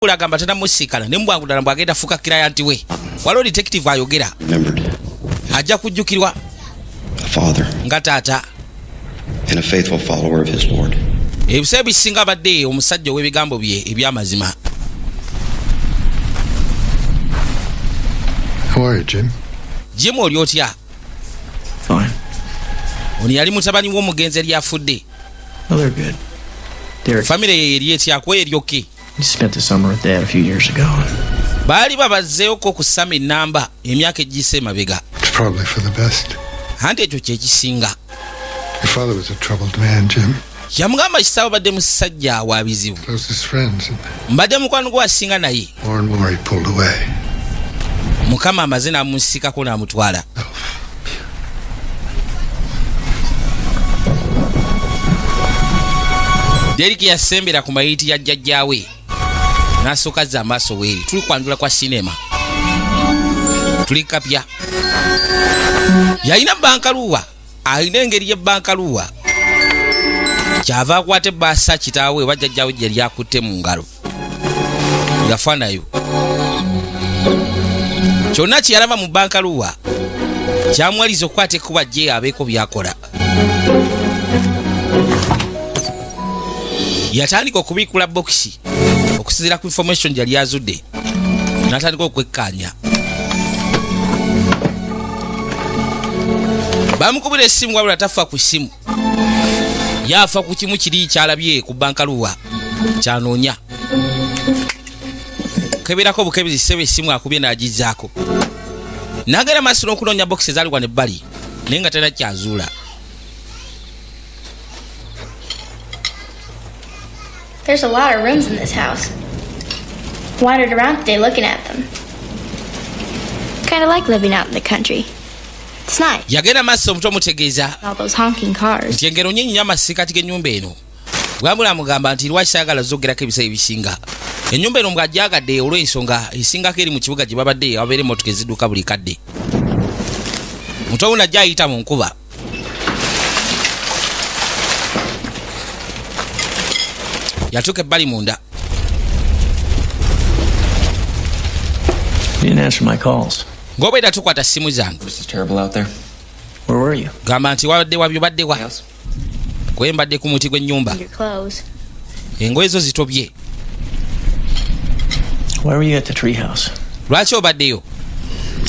Michael agamba tena musikana ne mbwangu dala mbwagenda fuka client we. Walo detective ayogera. Ajja kujjukirwa. A father. Nga taata. And a faithful follower of his Lord. Ebise bisinga badde omusajja w'ebigambo bye ebyamazima. How are you, Jim? Jim oli otya? Fine. Oni yali mutabani w'omugenzi eri afudde. Oh, they're good. Derek. Family ye eri etya kwe eryoke. He spent the summer with Dad a few years ago. Baali babazzeeyo ko kusama ennamba emyaka egiyise emabega. It's probably for the best. Anti ekyo kye kisinga. Your father was a troubled man, Jim. Yamugamba kisaawe badde musajja wa bizibu. Closest friends. Mbadde mukwano gwe asinga naye. More and more he pulled away. Mukama amaze n'amusikako n'amutwala. Derek yasembera ku mayiti ya jjajjaawe n'asooka za amaaso weeri. Tuli kwanjula kwa sinema. Tuli kapya. Yalina bankaluwa. Alina engeri y'ebbankaluwa. Kyava akwate baasa kitaawe bajjajjaawe gye yali akutte mu ngalo. Yafa nayo. Kyonna kye yalaba mu bankaluwa kyamwaliza okukwata ekkuba gye abeeko byakola. Yatandika okubiikula bokisi okusinziira ku information gyali azudde n'atandika okwekkaanya. Bamukubira essimu wabula tafa ku ssimu. Yafa ku kimu kiri kyalabye ku bankaluwa kyanoonya. Keberako bukebezi sebe essimu akubye n'agizaako. N'agenda maaso n'okunoonya bokisi ezaali wano ebbali naye nga tena kyazuula. There's a lot of rooms in this house. Wandered around today looking at them. Kind of like living out in the country. It's nice. Yagenda maaso omuto omutegeeza All those honking cars. nti engero nnyingi nnyo amasikati g'ennyumba eno. Bwambula amugamba nti lwaki saagala zoggerako ebiseera ebisinga. Ennyumba eno mbw'agyagadde olw'ensonga esingako eri mu kibuga gye babadde ababeera emmotoka ezidduka buli kadde. Muto wuno ajja ayita mu nkuba. Yatuuka ebbali munda. You didn't answer my calls. Ng'obeera tukwata ssimu zange. This is terrible out there. Where were you? Gamba nti wabadde wabyo badde wa. Yes. Kwe mbadde ku muti gw'ennyumba. Your clothes. Engoye zo zitobye. Why were you at the treehouse? Lwaki obaddeyo?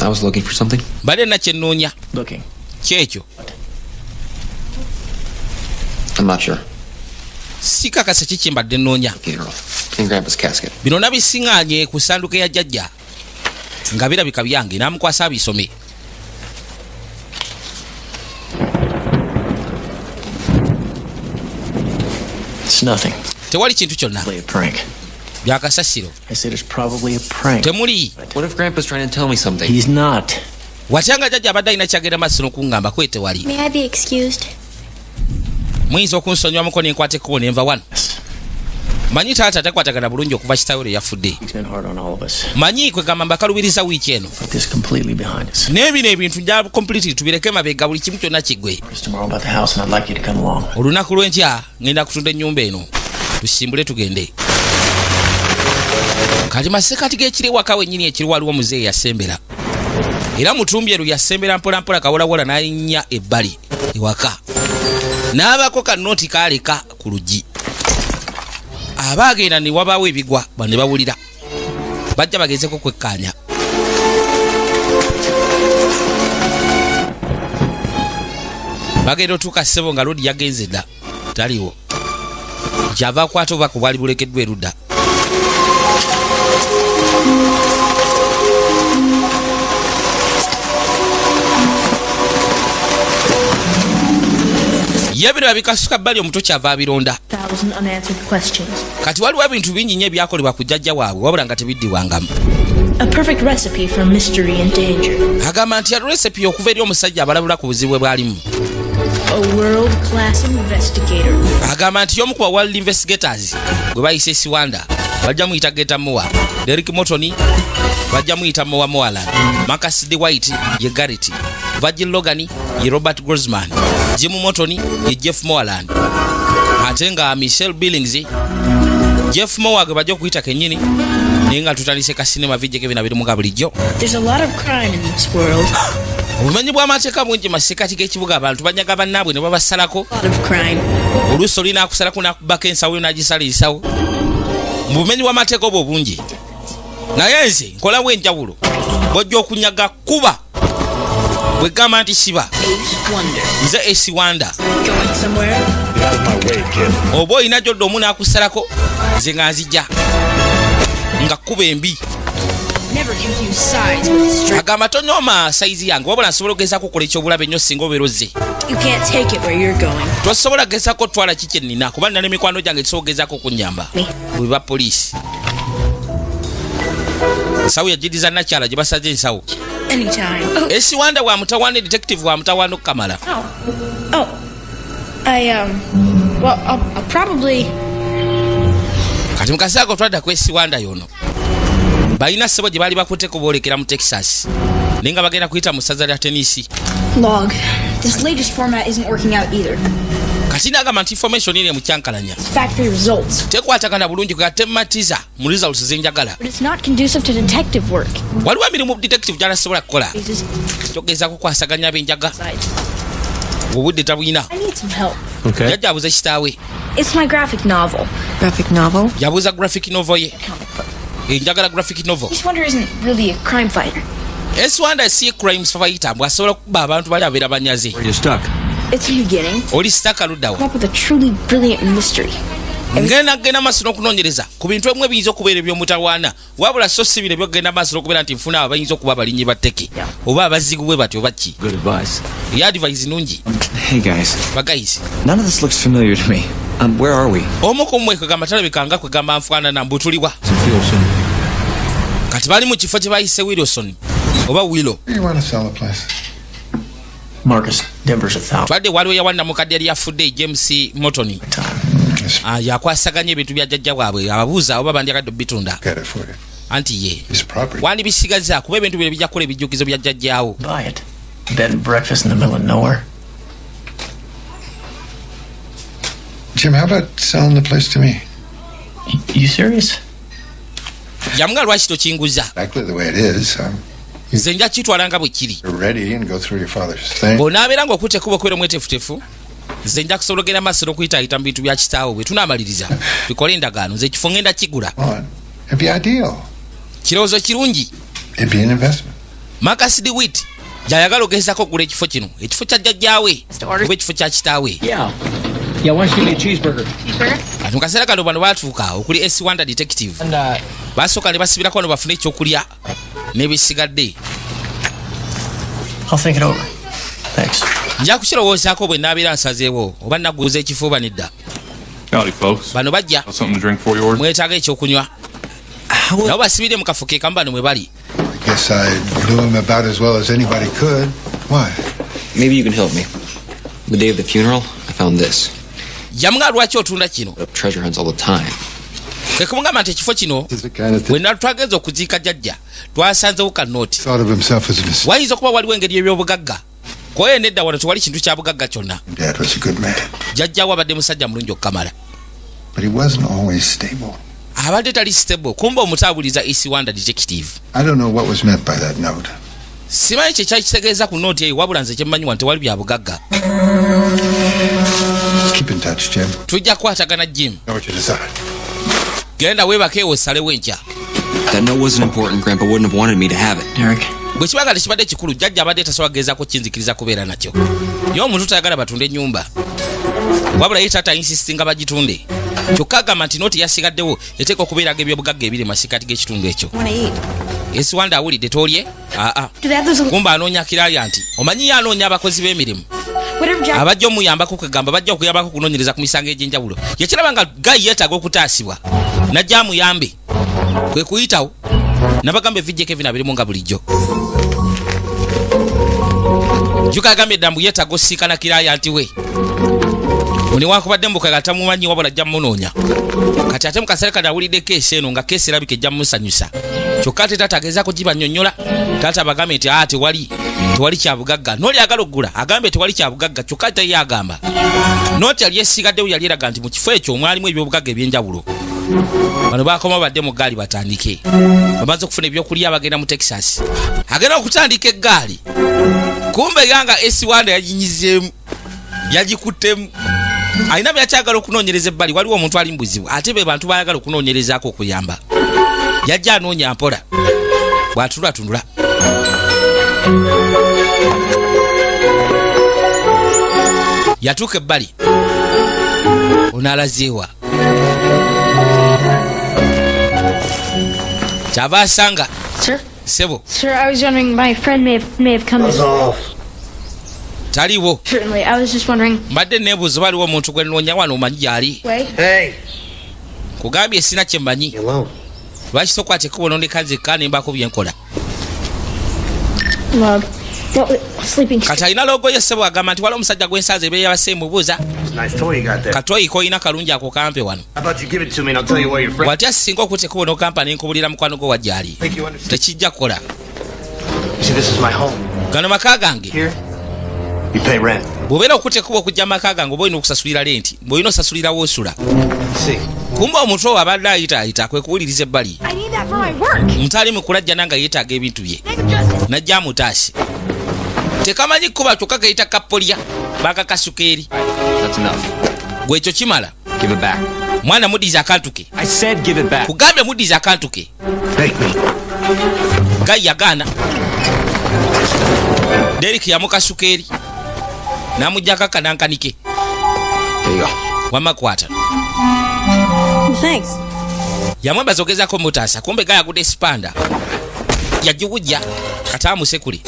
I was looking for something. Mbadde na kye nnoonya. Looking. Kyekyo. I'm not sure. Sikakasa kiki mbadde nnoonya. Funeral. In Grandpa's casket. Bino nabisiŋŋaanye ku ssanduka ya jjajja. Nga birabika byange n'amukwasa abisome. It's nothing. Tewali kintu kyonna. Probably a prank. Byakasasiro. I said it's probably a prank. Temuli. What if Grandpa's trying to tell me something? He's not. Watyanga jjajja abadde alina kyagenda maaso n'okuŋŋamba kwe tewali. May I be excused? Muyinza okunsonyiwamuko ne nkwata ekkubo ne nva wano. Yes. Manyi taata takwatagana bulungi okuva kitaawe lwe yafudde. He's been hard on all of us. Manyi kwe gamba mbakalubiriza wiiki eno. Put this completely behind us. Naye bino ebintu nja completely tubireke mabega buli kimu kyonna kiggwe. It's tomorrow about the house and I'd like you to come along. Olunaku lw'enkya ngenda kutunda ennyumba eno. Tusimbule tugende. Kati masekati g'ekiri waka wennyini ekiri waliwo muzeeyi yasembera. Era mutumbyeru yasembera mpola mpola kawolawola n'alinnya ebbali ewaka. N'abako kanooti kaaleka ku luggi. Abaagenda ne wabaawo ebigwa bane bawulira. Bajja bagezeko kwekkaanya. Bagenda otuuka ssebo nga lodi yagenze dda. Taliwo. Kyava akwata obubaka bwali bulekeddwa erudda. Ye bino bikasuka bbali omuto kyava abironda. 1,000 unanswered questions. Kati waliwo ebintu bingi nnyo ebyakolebwa ku jjajja waabwe wabula nga tebiddiwangamu. A perfect recipe for mystery and danger. Agamba nti yali resepi okuva eri omusajja abalabula ku buzibu bwe bwalimu. A world-class investigator. Agamba nti y'omu ku ba world investigators gwe bayise Siwanda bajja muyita Geta Moa, Derek Morton bajja muyita Moa Moaland, Marcus D. White ye Garrett, Virgil Logan ye Robert Grossman, Jim Morton ye Jeff Moaland, ate nga Michelle Billings Jeff Moore bajja okuyita kennyini naye nga tutandise ka sinema vijje ke bina biri muga bulijjo. There's a lot of crime in this world. Obumanyi bw'amateeka bungi masekati g'ekibuga abantu banyaga bannaabwe ne babasalako. A lot of crime. Oluusi oli n'akusalako n'akubako ensawo yo n'agisala ensawo. Mu bumenyi bw'amateeka obwo bungi. Naye nze nkolawo enjawulo. Bw'ojja okunyaga kuba. Bwe gamba nti siba. Ace Wonder. Nze Ace Wonder. Going somewhere? Oba olina gy'odda omu n'akusalako nze nga nzija. Nga kuba embi. Never confuse size with strength. Agamba tonyooma sayizi yange wabula nsobola okugezaako okukola ekyobulabe ennyo singa obeera ozze. You can't take it where you're going. Tosobola kugezaako otwala ki kye nnina kuba nina n'emikwano gyange tusobola okugezaako okunnyamba. Bwe ba poliisi. Ensawo yajiriza nakyala gye basaze ensawo. Anytime. Ace Wonder wa mutawaana detective wa mutawaana Kamala. Oh. Well, I'll probably... Kati mukasaako twadda ku Ace Wonder yono. Balina ssebo gye baali bakutteko boolekera mu Texas. Naye nga bagenda kuyita mu ssaza lya Tennessee. Log. This latest format isn't working out either. Kati n'agamba nti information eri mu kyankalanya. Factory results. Tekwatagana bulungi ku gatematiza mu results zenjagala. But it's not conducive to detective work. Waliwo emirimu detective gy'anasobola kukola. Jesus. Kyogezaako kwasaganya benjaga. Obudde tabulina. I need some help. Okay. Yajja abuuza kitaawe. It's my graphic novel. Graphic novel? Yabuuza graphic novel ye. Njagala graphic novel. Ace Wonder isn't really a crime fighter. Ace Wonder si crime fighter bw'asobola okuba abantu bali abeera banyaze. Where you stuck? It's the beginning. Oli sitaka luddawo. Come up with a truly brilliant mystery. Ngenda maaso n'okunoonyereza ku bintu ebimu ebiyinza okubeera eby'omutawaana wabula so si bino ebyogenda maaso n'okubeera nti nfuna abo bayinza okuba abalinyi ba tteke oba abazigu bwe batyo baki. Good advice. Eya advice nungi. Hey guys, Bagayisi. none of this looks familiar to me. Where are we? Omu ku mmwe kwegamba talabika nga kwegamba nfaanana mbutuliwa. Wilson. Kati bali mu kifo kye bayise Wilson oba Willow. You want to sell the place? Marcus, Denver's 1,000 Twadde waliwo yawanna mukadde yali afudde James Morton. time. Yakwasaganya ebintu bya jjajja bwabwe ababuuza oba bandyagadde obitunda. Get it for you. Anti ye. His property. Wandi bisigaza kuba ebintu bino bijja kukola ebijjukizo bya jjajjaawo. Buy it. Bed and breakfast in the middle of nowhere. Jim, how about selling the place to me? You serious? Yamuga lwaki tokinguza? Exactly the way it is. Nze nja kitwala nga bwe kiri. You're ready and go through your father's thing. Bw'onaabeera ng'okutte ekkubo kwera omweteefuteefu nze nja kusobola ogenda maaso n'okuyitaayita mu bintu bya kitaawo bwe tunaamaliriza tukole endagaano nze ekifo ngenda kigula. It'd be ideal. Kirowoozo kirungi. It'd be an investment. Marcus DeWitt gy'ayagala ogezaako okugula ekifo kino ekifo kya jjajjaawe oba ekifo kya kitaawe. Yeah, why don't you give me a cheeseburger? Kati mu kaseera kano bano baatuuka okuli Ace Wonder detective. And, Basooka ne basibirako wano bafune ekyokulya n'ebisigadde. I'll think it over. Thanks. Nja kukirowoozaako bwe naabeera nsazeewo oba naguuza ekifuuba nedda. Howdy, folks. Bano bajja Got something to drink for you, or? mwetaaga ekyokunywa. Nabo basibire mu kafo ke kamu bano mwe bali. I guess I blew him about as well as anybody could. Why? Maybe you can help me. The day of the funeral, I found this. Yamuga lwaki otunda kino? Up treasure hunts all the time. Kwe kumugamba nti ekifo kino He's the kind of bwe twageza okuziika jjajja twasanzewo kanooti. thought of himself as a mistake. Wayinza okuba waliwo engeri eby'obugagga kwaye nedda wano tewali kintu kya bugagga kyonna. Dad was a good man, Jjajjaawo abadde musajja mulungi okukamala. but he wasn't always stable. Abadde tali stable kumba omutaabuliza Ace Wonder detective. I don't know what was meant by that note. Simanyi kye kyali kitegeeza ku nooti eyo wabula nze kyemmanyi wano tewali bya bugagga. Keep in touch, Jim. Tujja kukwatagana Jim. Know what you decide. Genda weebakeewo osalewo enkya. That note wasn't important. Grandpa wouldn't have wanted me to have it. Derek, Bwe kibaga tekibadde kikulu jjajja abadde tasobola kugezaako kinzikiriza kubeera nakyo. Ye omuntu tayagala batunde ennyumba. Wabula ye taata insistinga bagitunde. Kyokka agamba nti nooti yasigaddewo eteeka okubeeraga ebyobugagga ebiri masikati g'ekitundu ekyo. Ace Wonder awulidde toolye? Do they have those little... Kumba anoonya kiraalya nti omanyi ye anoonya abakozi b'emirimu. Whatever Jack... Abajja omuyambako kwegamba bajja okuyambako kunoonyereza ku misango egy'enjawulo. Yakiraba nga Guy yeetaaga okutaasibwa. Najja amuyambe. Kwe kuyitawo. Nabagamba evijje Kevin abirimu nga bulijjo. Juka agambye eddambu yeetaaga osiikana kiraalya nti we. Newankubadde mbukaga tamumanyi wabula ajja munoonya. Kati ate mu kaseera kano awulidde keesi eno nga keesi erabika ejja musanyusa. Kyokka ate taata agezaako gibannyonnyola. Taata abagambe nti tewali kya bugagga. N'oli agala oggula agambe tewali kya bugagga kyokka ate ye agamba. Nooti yali esigaddewo yali eraga nti mu kifo ekyo mwalimu ebyobugagga eby'enjawulo. bano bakoma badde mu gaali batandike bamaze okufuna ebyokulya bagenda mu Texas agenda okutandika eggaali kumbe yanga S1 yaginyizeemu yagikuttemu alina byakyagala okunoonyereza ebbali waliwo omuntu ali mbuzibwa ate be bantu bayagala okunoonyerezaako okuyamba yajja anoonya mpola bw'atulatundula yatuuka ebbali onaalazeewa kyava asanga sebo Sir, I was wondering, my friend may have come. taliwo Certainly, I was just wondering. mbadde neebuuza waliwo omuntu gwe nnoonya wano omanyi gyali Hey. kugambye sina kye mmanyi lwaki sokwateko bonondeka nzekka nembako byenkola Log. Sleeping. kati alina logo ye ssebo agamba nti waliwo omusajja gw'ensanze ebeera yabase mubuuza Nice toy you got there. katoyi koyina kalungi ako kampe wano How about you give it to me and I'll tell you where your friend. watya singa okuteko bono kampa nenkubulira mukwano gwo wajjali Think you understand? tekijja kukola You see, this is my home. gano maka gange Here, you pay rent. bw'obeera okutekuba okujja maka gange oba olina okusasulira lenti bw'olina osasulira woosula See, kumba omuntu owo abadde ayitaayita kwe kuwuliriza ebbali I need that for my work. mutali mukulajja nanga yeetaaga ebintu bye najja amutaasi tekamanyi kuba kyokka gayita kapolya bakakasuka eri That's enough. gwekyo kimala Give it back. mwana muddiza akantu ke I said give it back. kugambye muddiza akantu ke make me. gayi yagaana deriki yamukasuka eri n'amuggyako akanankanike There you go. wamakwata Thanks. yamwebaza ogezaako mutaasa kumbe gayi agudde sipanda yagiwujja kataamusekule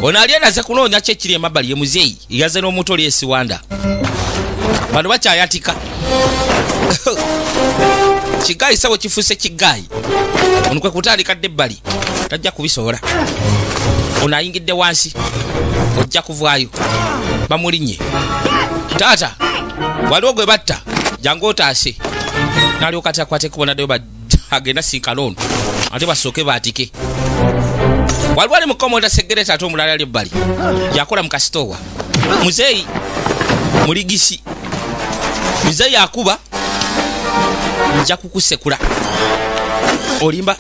ono ali enaze kunoonya ki ekiri emabbali ye muzeeyi yaze n'omuntu oli esiwanda bano bakyayatika kigayi sawo kifuuse kigayi ono kwe kutandika dde ebbali tajja kubisobola ono ayingidde wansi ojja kuvaayo bamulinnye taata waliwo gwe batta jangu otaase n'alyoka ati akwateko bonaddeyo agenda sinkana ono ate basooke baatike waliwo ali mukomonda segereta ate omulala ali ebbali yakola mu kasitoowa muzeeyi muligisi muzeeyi akuba nja kukusekula olimba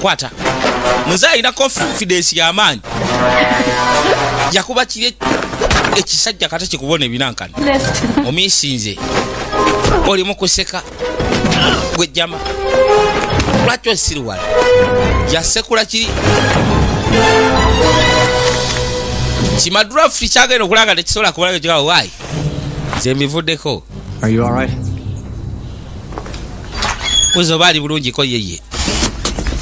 kwata muzeeyi alina confidence y'amaanyi yakuba kiri ekisajja kata kikubona ebinankano omiisinze olimu kuseka gwejjama lwaki osiriwala yasekula kiri kimadurafuti kyagenda okulanga tekisobola kubalaga kikawo waayi nze mbivuddeko Are you all right? buza oba ali bulungiko yeye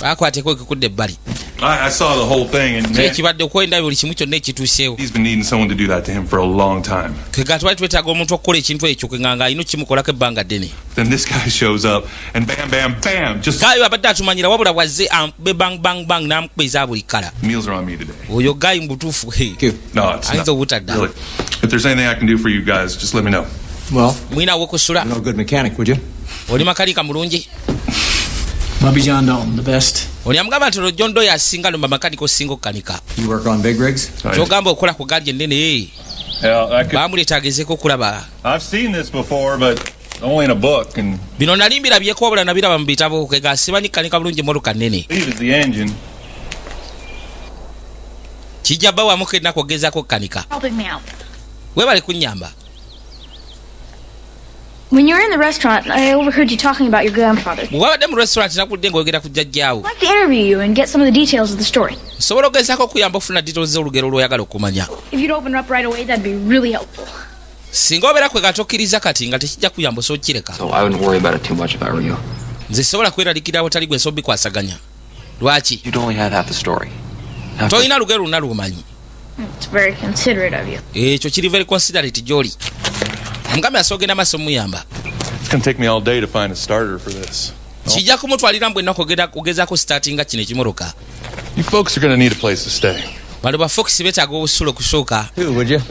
bakwateko ekikudde ebbali I saw the whole thing, and man, ekibadde okwenda buli kimu kyonna ekituuseewo he's been needing someone to do that to him for a long time. kega twali twetaaga omuntu okukola ekintu ekyo kenganga alina okimukolako ebbanga ddene Then this guy shows up, and bam, bam, bam, just gayi abadde atumanyira wabula wazze ambe bang bang bang n'amukuba eza buli kala meals are on me today. oyo gayi mu butuufu No, it's ayinza not. obutadda Really. If there's anything I can do for you guys, just let me know. Well, mwinawo okusula you're no good mechanic, would you? oli makanika mulungi Bobby John Dalton, the best. oli amugamba nti olwojondo yasinga nomba makanika osinga okukanika You work on big rigs? kyogamba okukola ku gaali ennene Hell, bamuleeta agezeeko okulaba I've seen this before, but only in a book, and bino nali mbirabyeko wabula nabiraba mu bitabo kega simanyi kanika bulungi emmotoka nnene leave is the engine. kijja bba wamu kennaku ogezaako okukanika Helping me out. weebale kunnyamba When you were in the restaurant, I overheard you talking about your grandfather. bwe wabadde mu restaurant nakudde ng'oyogera ku jjajjaawo I'd like to interview you and get some of the details of the story. nsobola ogezaako okuyamba okufuna details z'olugero lw'oyagala okumanya If you'd open up right away, that'd be really helpful. singa obeera kwe gatokkiriza kati nga tekijja kuyamba osokireka So I wouldn't worry about it too much if I were you. nze sobola kweralikira awatali gwe nsobola bikwasaganya lwaki You'd only had half the story. Half the- tolina lugero luna lumanyi It's very considerate of you. ekyo kiri very considerate gy'oli omugambe asogenda maaso muyamba It's gonna take me all day to find a starter for this. kijja kumutwalira mbwe ennaku ogezaako startinga kino ekimoroka You folks are gonna need a place to stay. bano bafox betaaga obusulo kusooka Who, would you?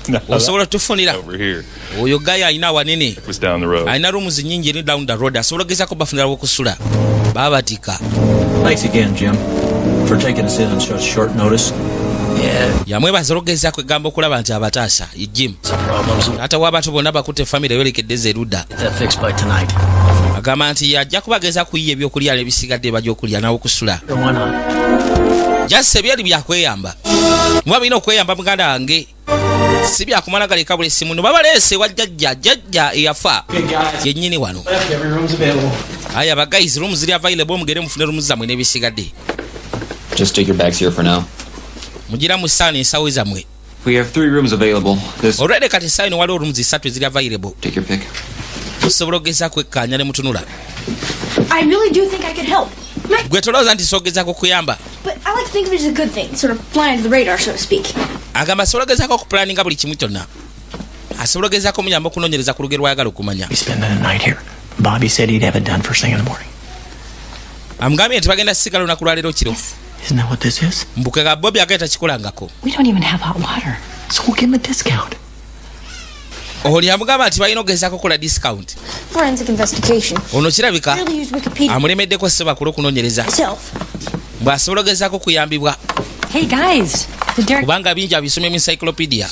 No, osobola otufunira over here. oyo gayi alina awanene It was down the road. alina rooms nyingi eri down the road asobola ogezaako bafunira wokusula baba batika Thanks again, Jim, for taking us in on such short notice. Yeah, yamwebaza olwogezaako egamba okulaba nti abataasa jim problems. ate w'abato bonna bakutte famire yolekedde ze erudda Get that fixed by tonight. agamba nti ajja kubageza kuyiya ebyokulya nebisigadde bajja okulya nawe okusula jase byali byakweyamba muba birina okweyamba muganda wange si byakumala galeka buli essimu no babaleese wa jjajja eyafa yennyini wano aya bagayiz room ziri available mugere mufune room zammwe n'ebisigadde. Just take your bags here for now. Mugira mu saani ensawo zammwe. We have 3 rooms available. This. Already kati saani waliwo rooms 3 ziri available. Take your pick. Osobola okugeza kwekkaanya ne mutunula. I really do think I could help. Gwe tolowooza nti sogezaako kuyamba. But I like to think of it as a good thing, sort of fly under the radar, so to speak. Agamba asobola ogezaako okupulaninga buli kimu kyonna. Asobola ogezaako omuyamba okunoonyereza ku lugero lwayagala okumanya. We spend the night here. Bobby said he'd have it done first thing in the morning. Amugambye nti bagenda kusigala olunaku lwaleero kiro. Isn't that what this is? Mbukega Bobby agenda takikolangako. We don't even have hot water. So we'll give him a discount. Oli amugamba nti balina ogezaako okukola discount. Forensic investigation. Ono kirabika Really use Wikipedia amulemeddeko ssebakulu okunoonyereza. myself. Bw'asobola ogezaako kuyambibwa Hey guys, the Derek. kubanga bingi abisomye mu encyclopedia.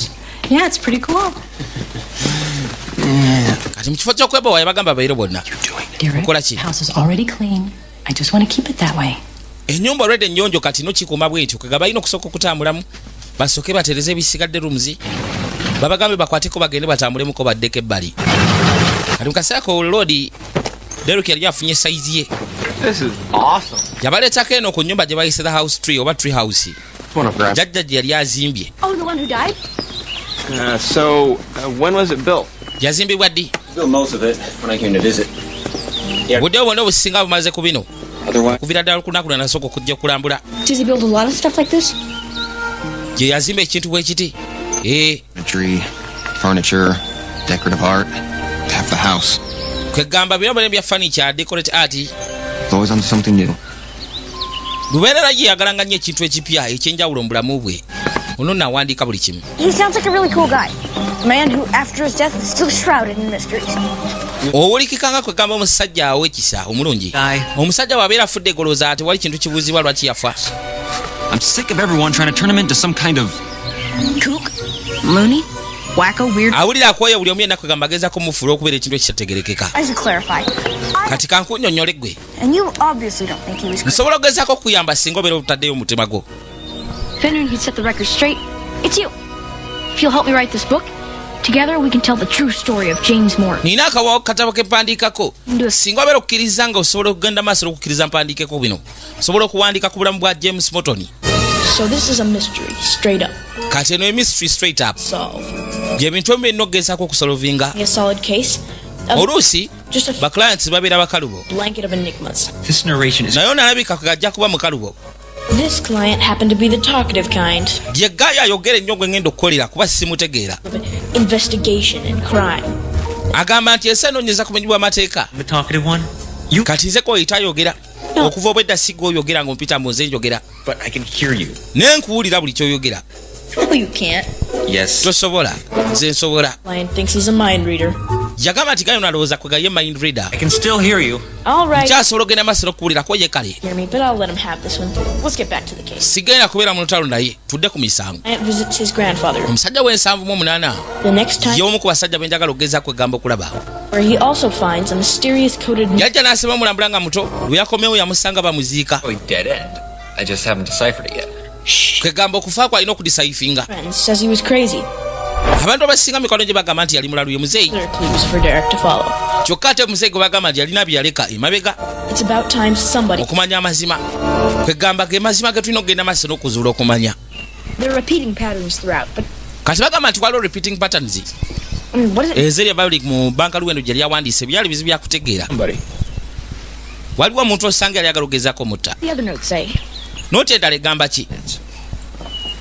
Yeah, it's pretty cool. Kati mu kifo ky'okwebowa yabagamba baire bonna. Derek, Kola ki? house is already clean. I just want to keep it that way. Ennyumba olwedde ennyonjo kati no kikuuma bwetyo kega balina okusooka okutambulamu basooke batereze ebisigadde rooms babagambe bakwateko bagende batambulemuko baddeko ebbali. Kati mu kaseera ko Lodi Derek yali afunye saizi ye. This is awesome. Yabaleetako eno ku nnyumba gye bayise the house tree oba tree house. One of grab. Jjajja gye yali azimbye. Oh, the one who died? When was it built? Yazimbibwa ddi? Built most of it when I came to visit. Budde bwonna obusinga bumaze ku bino. Otherwise, Okuvira ddala olunaku lwe nasooka okujja okulambula. Does he build a lot of stuff like this? Gye yazimba ekintu bwe kiti. tree, furniture, decorative art, half the house. Kwegamba bino bino bya furniture, decorate art. It's always on something new. Lubeerera ye yagalanga nnyo ekintu ekipya ekyenjawulo mu bulamu bwe. Ono nawandiika buli kimu. He sounds like a really cool guy. A man who, after his death, is still shrouded in mysteries. Owulikikanga kwegamba omusajja ow'ekisa omulungi. Omusajja bw'abeera afudde egolooza ate wali kintu kibuuzibwa lwaki yafa. I'm sick of everyone trying to turn him into some kind of Kook? Loony? Wacko? Weird? Awulira akwoye buli omu yenna kwegamba agezaako mufuula okubeera ekintu ekitategerekeka. I should clarify. Kati kankunnyonnyole ggwe. And you obviously don't think he was crazy. Nsobola okugezaako okuyamba singa obeera obutaddeyo omutima gwo. If anyone can set the record straight, it's you. If you'll help me write this book, together we can tell the true story of James Moore. Nina akawa katabo ke mpandiikako. Singa obeera okukkiriza nga osobola okugenda maaso okukkiriza mpandiikeko bino. Osobola okuwandiika ku bulamu bwa James Morton. So this is a mystery, straight up. Kati eno mystery straight up. Solve. Gye bintu ebimu birina okugezaako okusolovinga. A solid case. Oluusi Just a baclients babeera bakalubo. blanket of enigmas. This narration is Naye onalabika kagajja kuba mukalubo. This client happened to be the talkative kind. Gye gaayo ayogera ennyo gwe ngenda okukolera kuba simutegeera. Investigation and crime. Agamba nti ensi enoonyeza kumenyebwa amateeka. the talkative one. Kati nze koyita ayogera. Okuva obwedda sigga oyogera ng'ompita mu nze njogera. But I can hear you. Naye nkuwulira buli ky'oyogera. No, you can't. Yes. Tosobola. Nze nsobola. Client thinks he's a mind reader. Yagamba nti gayo nalowooza kwe gaye mind reader. I can still hear you. All right. Kyasobola ogenda maaso n'okuwulirako ye kale. Hear me, but I'll let him have this one. Let's get back to the case. Sigenda kubeera mu lutalo naye tudde ku misango. Client visits his grandfather. Omusajja w'ensanvu The next time, y'omu ku basajja be njagala okugezaako egamba okulaba. where he also finds a mysterious coded Yajja n'asema omulambula nga muto lwe yakomewo yamusanga bamuziika. Oh, dead end. I just haven't deciphered it yet. Kwegamba okufa kwe alina okudisaifinga. friend says he was crazy. Abantu abasinga mikwano gye bagamba nti yali mulalu ye muzeeyi. Other clues for Derek to follow. Kyokka ate omuzeeyi gwe bagamba nti yalina bye yaleka emabega It's about time somebody. okumanya amazima. Kwegamba ge mazima ge tulina okugenda maaso n'okuzuula okumanya. They're repeating patterns throughout, but Kati bagamba nti waliwo repeating patterns. what is it? Ezeri Violet mu banka luwendo gye yawandiise byali bizibu bya kutegeera. Waliwo omuntu osanga yali agala ogezaako mutta. The other notes say. Nooti endala egamba ki?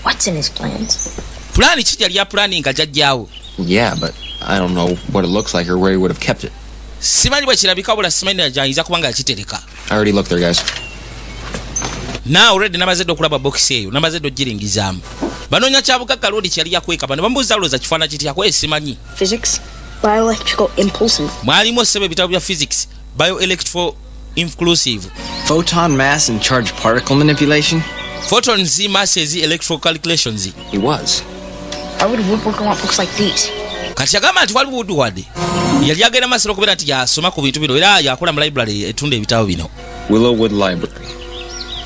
What's in his plans? Pulaani ki yali yapulaaninga jjajjaawo? Yeah, but I don't know what it looks like or where he would have kept it. Simanyi bwe kirabika wabula simanyi na gy'ayinza kuba nga yakitereka. I already looked there, guys. Naawe already namaze dde okulaba bokisi eyo namaze dde ogiringizaamu. Banoonya kyabugagga loodi kyali yakweka bano bamubuuza looza kifaana kiti akwe simanyi. Physics, bioelectrical impulsive. Mwalimu oseba ebitabo bya physics, bioelectrical inclusive, Photon mass and charged particle manipulation? photons, masses, electrical calculations. He was. Why would Woodward want books like these? kati agamba nti waliwo Woodward yali agenda masiro okubeera nti yasoma ku bintu bino era yakola mu library etunda ebitabo bino. Willowwood Library.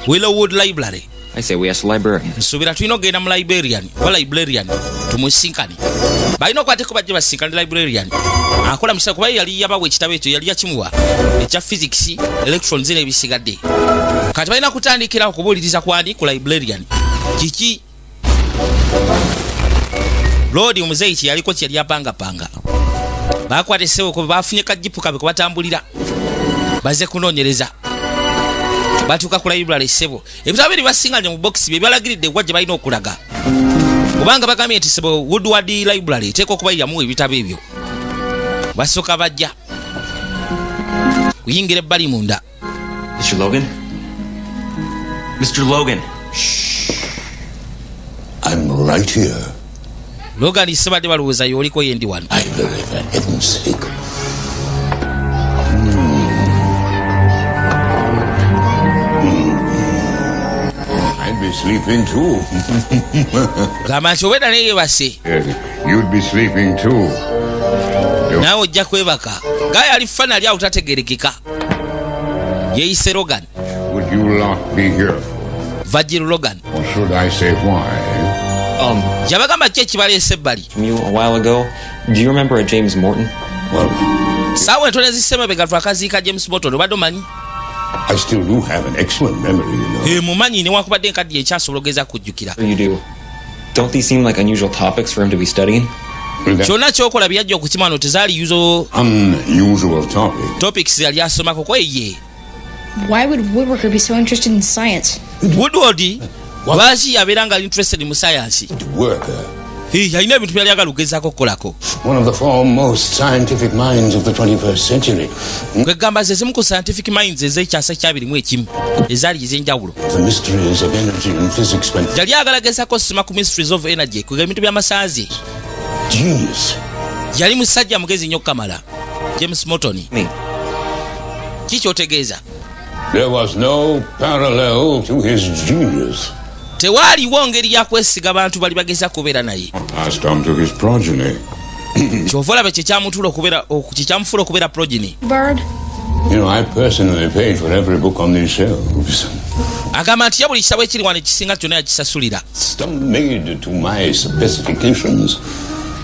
Willowwood Library. I say we ask the librarian. Nsuubira tulina okugenda mu librarian oba librarian tumusinkane. Balina okwateeko bajje basinkane librarian akola mu kiseera kuba yali yabawa ekitabo ekyo yali yakimuwa ekya physics electrons n'ebisigadde. Kati balina kutandikira okubuuliriza kwani ku librarian kiki Lodi omuzeeyi yaliko kyali yapangapanga. Bakwata essebo ko bafunye kajipu kabe ko batambulira. Baze kunoonyereza. Batuuka ku library essebo. Ebitabo biri basinganye mu box bye byalagiridde wajje balina okulaga. Kubanga bagambye nti essebo Woodward Library teeko kuba yamuwa ebitabo ebyo. Basooka bajja. Kuyingira ebbali munda. Mr. Logan? Mr. Logan. I'm right here. Logan isibadde balowooza y'oliko yendi wano. Library, for heaven's sake. I'd be sleeping too. Gamba nti obwedda naye yeebase. You'd be sleeping too. Naawe ojja kwebaka. Gaye ali fana ali awo tategerekeka. Yeeyise Logan. Would you lot be here? Virgil Logan. Or should I say why? Yabagamba ki ekibaleese ebbali. From you a while ago, do you remember a James Morton? Well, saawa entono ezissemabega twakaziika James Morton obadde omanyi? I still do have an excellent memory, you know. Mumanyi newankubadde enkaddi ekyasobola ogeza kujjukira. You do. Don't these seem like unusual topics for him to be studying? Kyonna kyokola byajja okukima wano tezaali unusual topics yali asomako kweye. Why would Woodworker be so interested in science? Woodward lwaki yabeera nga interested mu science? Yalina ebintu byali agala okugezaako okukolako. One of the foremost scientific minds of the 21st century. Kwegamba ze zimu ku scientific minds ez'ekyasa kyabirimu ekimu ezaali ez'enjawulo. The mysteries of energy and physics. Yali agala gezaako sima ku mysteries of energy kwega ebintu by'amasanzi. Genius. Yali musajja mugezi nnyo kamala. James Morton. Ki kyotegeeza? There was no parallel to his genius. Tewaaliwo ngeri yakwesiga bantu bali bageza kubeera naye. Passed on to his progeny. Kyova olabe kyekyamufuula okubeera progeny. Bird. You know, I personally paid for every book on these shelves. Agamba nti buli kitabo ekiri wano ekisinga kyonna yakisasulira. Some made to my specifications.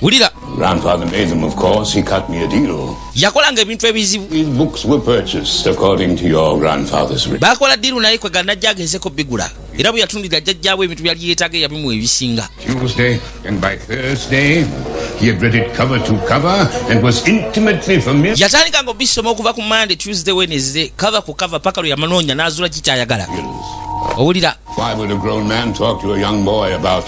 Wulira. Grandfather made them, of course. He cut me a deal. Yakolanga ebintu ebizibu. These books were purchased according to your grandfather's will. Bakola diru naye kwega najja agezeeko bigula. Era bwe yatundira jjajjaabwe ebintu byali yeetaaga yabimu ebisinga. Tuesday, and by Thursday, he had read it cover to cover and was intimately familiar. Yatandika nga obisoma okuva ku Monday, Tuesday, Wednesday, cover ku cover paka lwe yamanoonya n'azuula kikyayagala. Owulira. Why would a grown man talk to a young boy about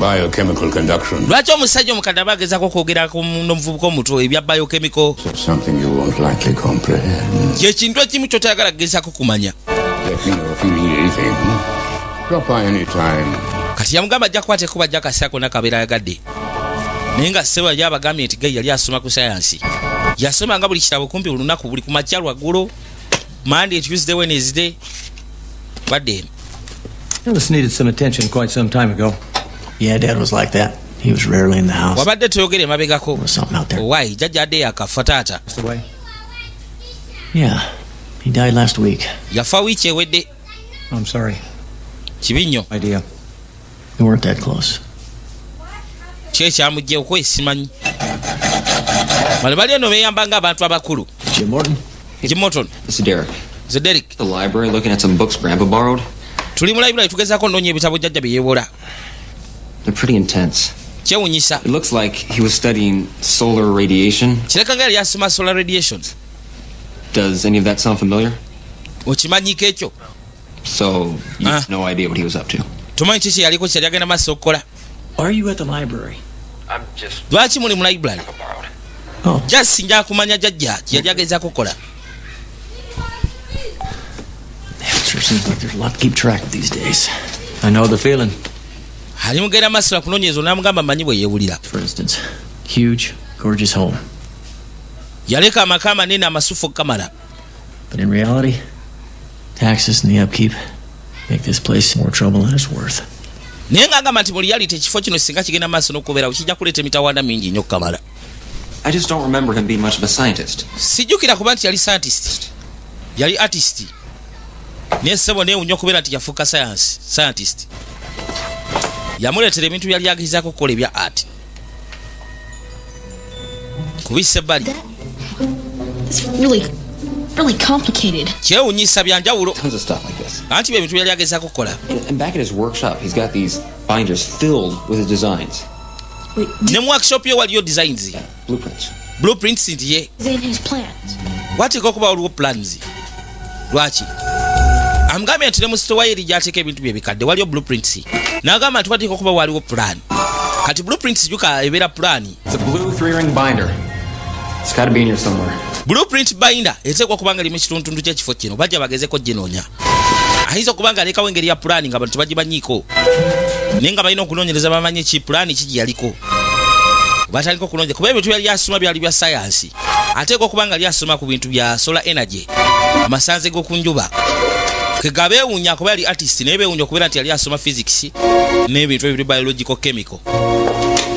biochemical conduction? Lwaki omusajja omukadde aba agezaako okwogerako n'omuvubuka omuto ebya biochemical? Something you won't likely comprehend. Yekintu ekimu ky'otoyagala kugezaako kumanya. Let me know if you need anything. Drop by any time. Kati yamugamba ajja kukwateko bajja akaseera konna kabeera ayagadde. Naye nga ssebo yali abagambye nti Gaye yali asoma ku sayansi. Yasomanga buli kitabo kumpi olunaku buli ku makya lwaggulo. Monday, Tuesday, Wednesday. Badde. This needed some attention quite some time ago. Yeah, Dad was like that. He was rarely in the house. Wabadde toyogere emabegako. There was something out there. Why? Jajja adde yakafa taata. Yeah, he died last week. Yafa wiiki ewedde. I'm sorry. Kibi nnyo. Idea. We weren't that close. Ki ekyamuggyeko esimanyi. Bano bali eno beeyambanga abantu abakulu. Jim Morton? Jim Morton. This is Derek. Nze Derek. The library looking at some books Grandpa borrowed. Tuli mu library tugezaako nnoonya ebitabo jjajja bye yeewola. They're pretty intense. Kyewunyisa. It looks like he was studying solar radiation. Kireka nga yali asoma solar radiations. Does any of that sound familiar? Okimanyiko ekyo? So, you have no idea what he was up to? Tomanyi kiki yaliko kyali agenda maaso okukola? Are you at the library? I'm just... Lwaki muli mu library? Oh. Just njagala kumanya jjajja kyali agezaako okukola. It sure seems like there's a lot to keep track of these days. I know the feeling. Ali mugenda maaso kunoonyereza n'amugamba mmanyi bwe yeewulira. For instance, huge, gorgeous home. Yaleka amaka amanene amasufu okamala. But in reality, taxes and the upkeep make this place more trouble than it's worth. naye ng'agamba nti mu reality ekifo kino singa kigenda maaso n'okubeerawo kijja kuleeta emitawaana mingi nnyo Kamala. I just don't remember him being much of a scientist. Sijjukira kuba nti yali scientist, yali artist. Naye ssebo neewunya okubeera nti yafuuka scientist. Yamuleetera ebintu byali agezaako okukola ebya art. Kubisa ebbali. It's really complicated. Kyewunyisa bya njawulo. Tons of stuff like this. Anti ebintu byali agezaako okukola. And back at his workshop, he's got these binders filled with his designs. Wait, Ne mu workshop ye waliyo designs. Blueprints. Blueprints nti ye. in his plans. Wateeka okuba waliwo plans. Lwaki? Amugambye nti ne mu store ye gy'ateeka ebintu bye ebikadde waliyo blueprints. N'agamba nti wateeka okuba waliwo plan. Kati blueprints juka ebeera plan. It's a blue 3-ring binder. It's got to be in here somewhere. Blueprint binder eteekwa okuba nga limu ekitundu ky'ekifo kino bajja bagezeko ginoonya. Ayinza okuba nga alekawo engeri ya plan nga bantu bagimanyiiko. Naye nga balina okunoonyereza bamanyi ki plan kiki yaliko. Batandika okunoonyereza kuba ebintu byali asoma byali bya science. Ateekwa okuba nga lyasoma ku bintu bya solar energy. Amasanze g'oku njuba. Kega beewuunya kuba yali artist naye beewuunya okubeera nti yali asoma physics n'ebintu ebiri biological chemical.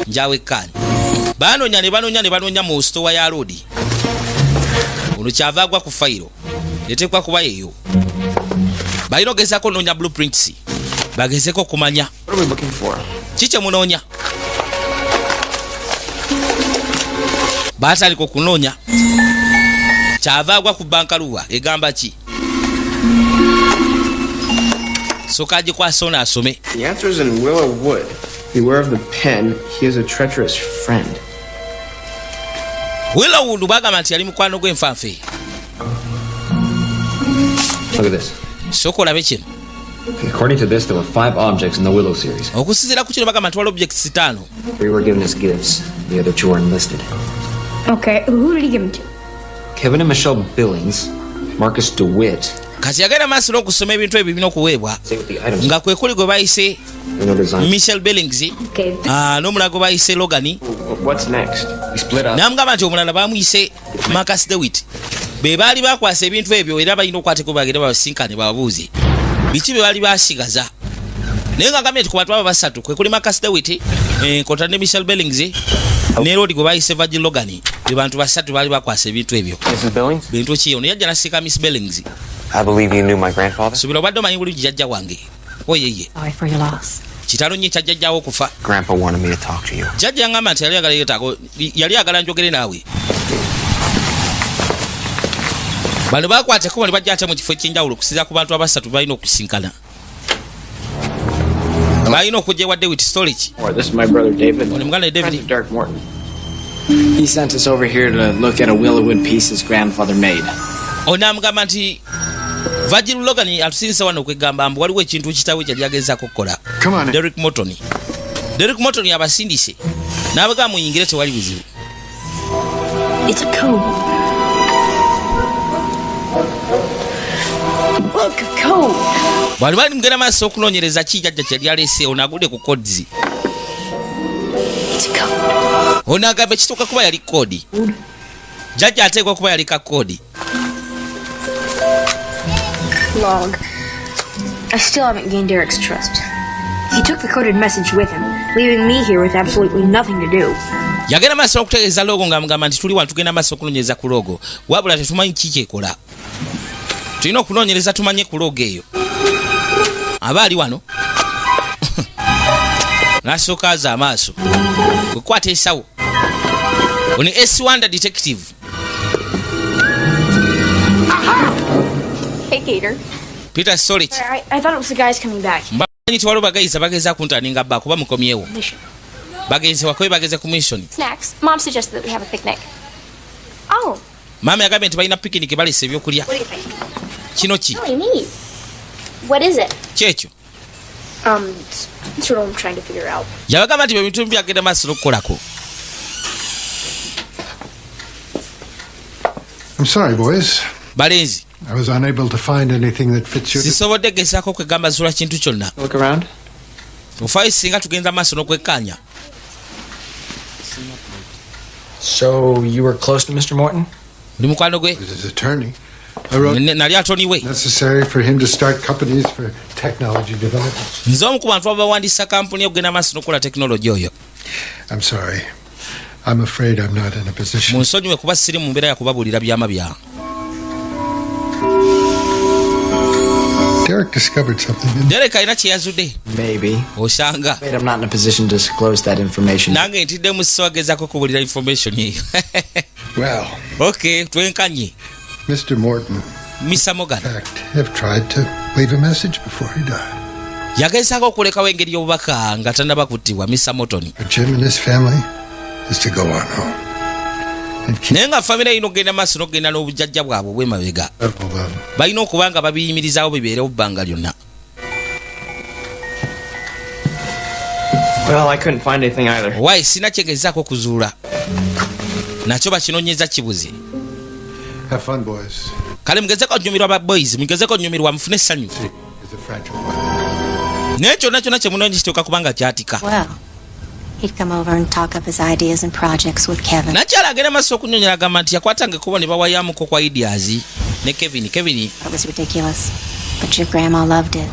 Njawe kani. Banoonya ne banoonya mu store ya road. Ono kyava agwa ku fayiro. Eteekwa kuba yeeyo. Balina ogezaako noonya blueprints. Bagezeko kumanya. What are we looking for? Kiki munoonya? Baatandika okunoonya. Kyava agwa ku bankaluwa egamba ki? Soka agikwasa ono asome. The answer is in Willow Wood. Beware of the pen. He is a treacherous friend. Willowwood bagamba nti yali mukwano gw'enfanfe. Look at this. Soko olabe kino. Okay, according to this, there were 5 objects in the Willow series. Okusinziira ku kino bagamba nti waliwo objects 5. 3 were given as gifts. The other 2 were enlisted. Okay, who did he give him to? Kevin and Michelle Billings, Marcus DeWitt. Kati yagenda maaso n'okusoma ebintu ebyo birina okuweebwa Say what the items nga kwe kuli gwe bayise are. No design. Michelle Billings Okay. n'omulala gwe bayise Logan. What's next? We split up. N'amugamba nti omulala bamuyise Marcus DeWitt. Be baali bakwasa ebintu ebyo era balina okwateko bagenda babasinkane bababuuze biki bye baali basigaza. Naye ng'agambye nti ku bantu abo basatu kwe kuli Marcus DeWitt, kwota ne Michelle Billings ne Rodi gwe bayise Virgil Logan. Be bantu basatu baali bakwasa ebintu ebyo. Mrs. Billings? Bintu ki ono yajja n'asiika Miss Billings. I believe you knew my grandfather. Subira obadde omanyi bulungi jjajja wange. Oyeye. Sorry for your loss. Kitalo nnyo kya jjajjaawo okufa. Grandpa wanted me to talk to you. Jjajja ngamba nti yali agala njogere naawe. Bano bakwateko ne bajja ate mu kifo ekyenjawulo okusinziira ku bantu abasatu balina okusinkana. Balina okujja ewa David Storage. This is my brother David. Oli muganda David. Dark Morton. He sent us over here to look at a Willowwood piece his grandfather made. Ono amugamba nti Virgil Logan atusinza wano okwegamba mbu waliwo ekintu kitawe kyali agezaako okukola. Derek Morton. Derek Morton abasindise. N'abagamba muyingire tewali buzibu. It's a code. Look, a code. Bwali bali mugenda maaso okunoonyereza ki jjajja kyali aleese ono agudde ku codes. It's a code. Ono agamba ekituuka kuba yali kodi. Jjajja ateekwa kuba yali ka kodi. Log. I still haven't gained Derek's trust. He took the coded message with him, leaving me here with absolutely nothing to do. Yagenda maaso okutegeeza logo ng'amugamba nti tuli wano tugenda maaso okunoonyereza ku logo. Wabula tetumanyi kiki ekola. Tulina okunoonyereza tumanye ku logo eyo. Aba ali wano. N'asooka aza amaaso. Wekwata ensawo. Ono S1 detective. Hey, Gator. Peter Storage. I thought it was the guys coming back. Mbanyi tiwaliwo bagayiza bageza kuntaninga bba kuba mukomyewo. Mission. Bagenze wakobe bageze ku mission. Snacks. Mom suggested that we have a picnic. Oh. Maama yagambye nti balina picnic balese ebyokulya. What do you think? Kino ki? Really neat. What is it? Kyekyo. It's what I'm trying to figure out. Yabagamba nti ebintu byagenda maaso n'okukolako. I'm sorry, boys. Balenzi. I was unable to find anything that fits your... Sisobodde gezaako okwegamba zula kintu kyonna. Look around. Ofaayo singa tugenda maaso n'okwekkaanya. So you were close to Mr. Morton? Oli mukwano gwe? His attorney. I wrote nali atoniwe necessary for him to start companies for technology development. nze omu ku bantu abawandiisa kampuni okugenda maaso n'okukola tekinologi oyo. I'm sorry. I'm afraid I'm not in a position. Munsonyiwe kuba siri mu mbeera ya kubabuulira byama bya. Derek discovered something. Derek alina kye yazudde. Maybe. Osanga. Wait, I'm not in a position to disclose that information. Nange ntidde mu sso agezaako kubuulira information eyo. Well. Okay, twenkanye. Mr. Morton. Mr. Morgan. In fact, have tried to leave a message before he died. Yagezaako okulekawo engeri y'obubaka nga tannaba kuttibwa Mr. Morton. For Jim and his family is to go on home. Naye nga famire erina okugenda maaso n'okugenda n'obujjajja bwabwe obw'emabega. Balina okuba nga babiyimirizaawo bibeerewo bbanga lyonna. Well, I couldn't find anything either. Why sina kyegezaako kuzuula. Nakyo bakinoonyeza kibuze. Have fun, boys. Kale mugezeko onyumirwa ba boys, mugezeko onyumirwa mufune essanyu. Naye kyonna kyonna kye munoonye kituuka kubanga kyatika. Well, he'd come over and talk up his ideas and projects with Kevin. Nakyala agenda maaso okunyonyera agamba nti yakwatanga kuba ne bawayamuko kwa ideas ne Kevin. It was ridiculous, but your grandma loved it.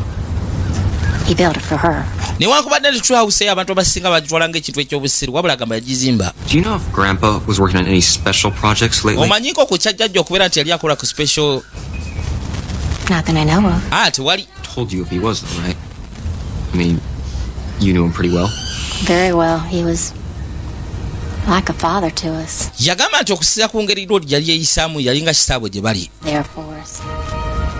He built it for her. Newankubadde nti True House abantu abasinga bagitwala ng'ekintu eky'obusiru wabula agamba yagizimba. Do you know if Grandpa was working on any special projects lately? Omanyiko ku kyajjajja okubeera nti yali akola ku special. Not that I know of. Tewali. Told you if he was though, right? I mean, you knew him pretty well. Very well. He was like a father to us. Yagamba nti okusinziira ku ngeri Lord yali eyisaamu yali nga kitaabwe gye bali. There for us.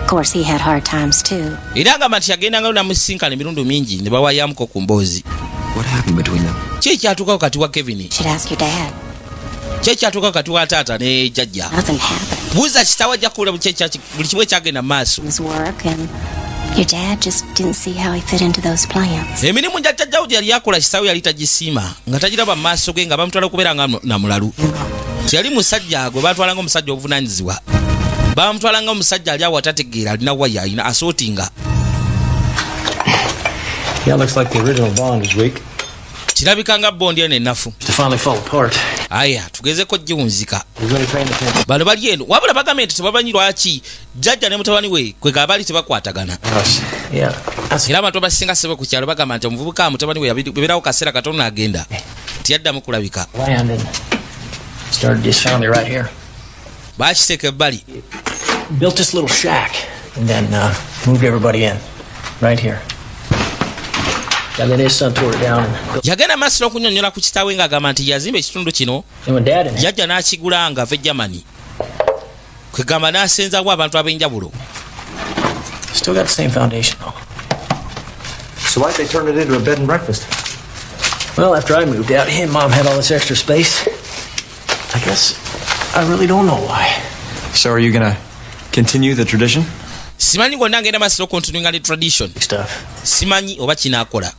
Of course, he had hard times too. Era agamba nti yagendangayo namusisinkana emirundi mingi ne bawayamuko ku mboozi. What happened between them? Ki ekyatuukawo kati wa Kevin? Should ask your dad. Ki ekyatuukawo kati wa taata ne jjajja? Nothing happened. Buuza kitaawe ajja kuwulira buli kimu ekyagenda mu maaso. His work and your dad just didn't see how he fit into those plans. Emirimu gya jjajjawo gye yali akola kitaawe yali tagisiima nga tagiraba mu maaso ge nga bamutwala okubeera nga namulalu. Teyali musajja gwe baatwala ng'omusajja obuvunaanyizibwa. Bamutwala nga omusajja ali awo atategeera alina waya alina asootinga. Yeah, looks like the original bond is weak. Kirabika nga bondi eno ennafu. To finally fall apart. Aya, tugezeko giwunzika. He's really paying attention. Bano bali eno wabula bagambe nti tebamanyi lwaki jjajja ne mutabani we kwe gabaali tebakwatagana. Yeah. Era abantu abasinga sebe ku kyalo bagamba nti omuvubuka mutabani we yabeerawo kaseera katono n'agenda. Tiyaddamu kulabika. Landed. Started his family right here. Baakiteeka ebbali. Built this little shack and then moved everybody in right here. And then his son tore it down. Yagenda maaso n'okunyonnyola ku kitaawe ng'agamba nti yazimba ekitundu kino yajja n'akigula nga ava e Germany. Kwegamba n'asenzaawo abantu ab'enjawulo. Still got the same foundation though. So why'd they turn it into a bed and breakfast? Well, after I moved out, he and Mom had all this extra space. I guess I really don't know why. So are you gonna continue the tradition? Simanyi gonna ngenda maaso continuing the tradition. Stuff. Simanyi oba kinaakola.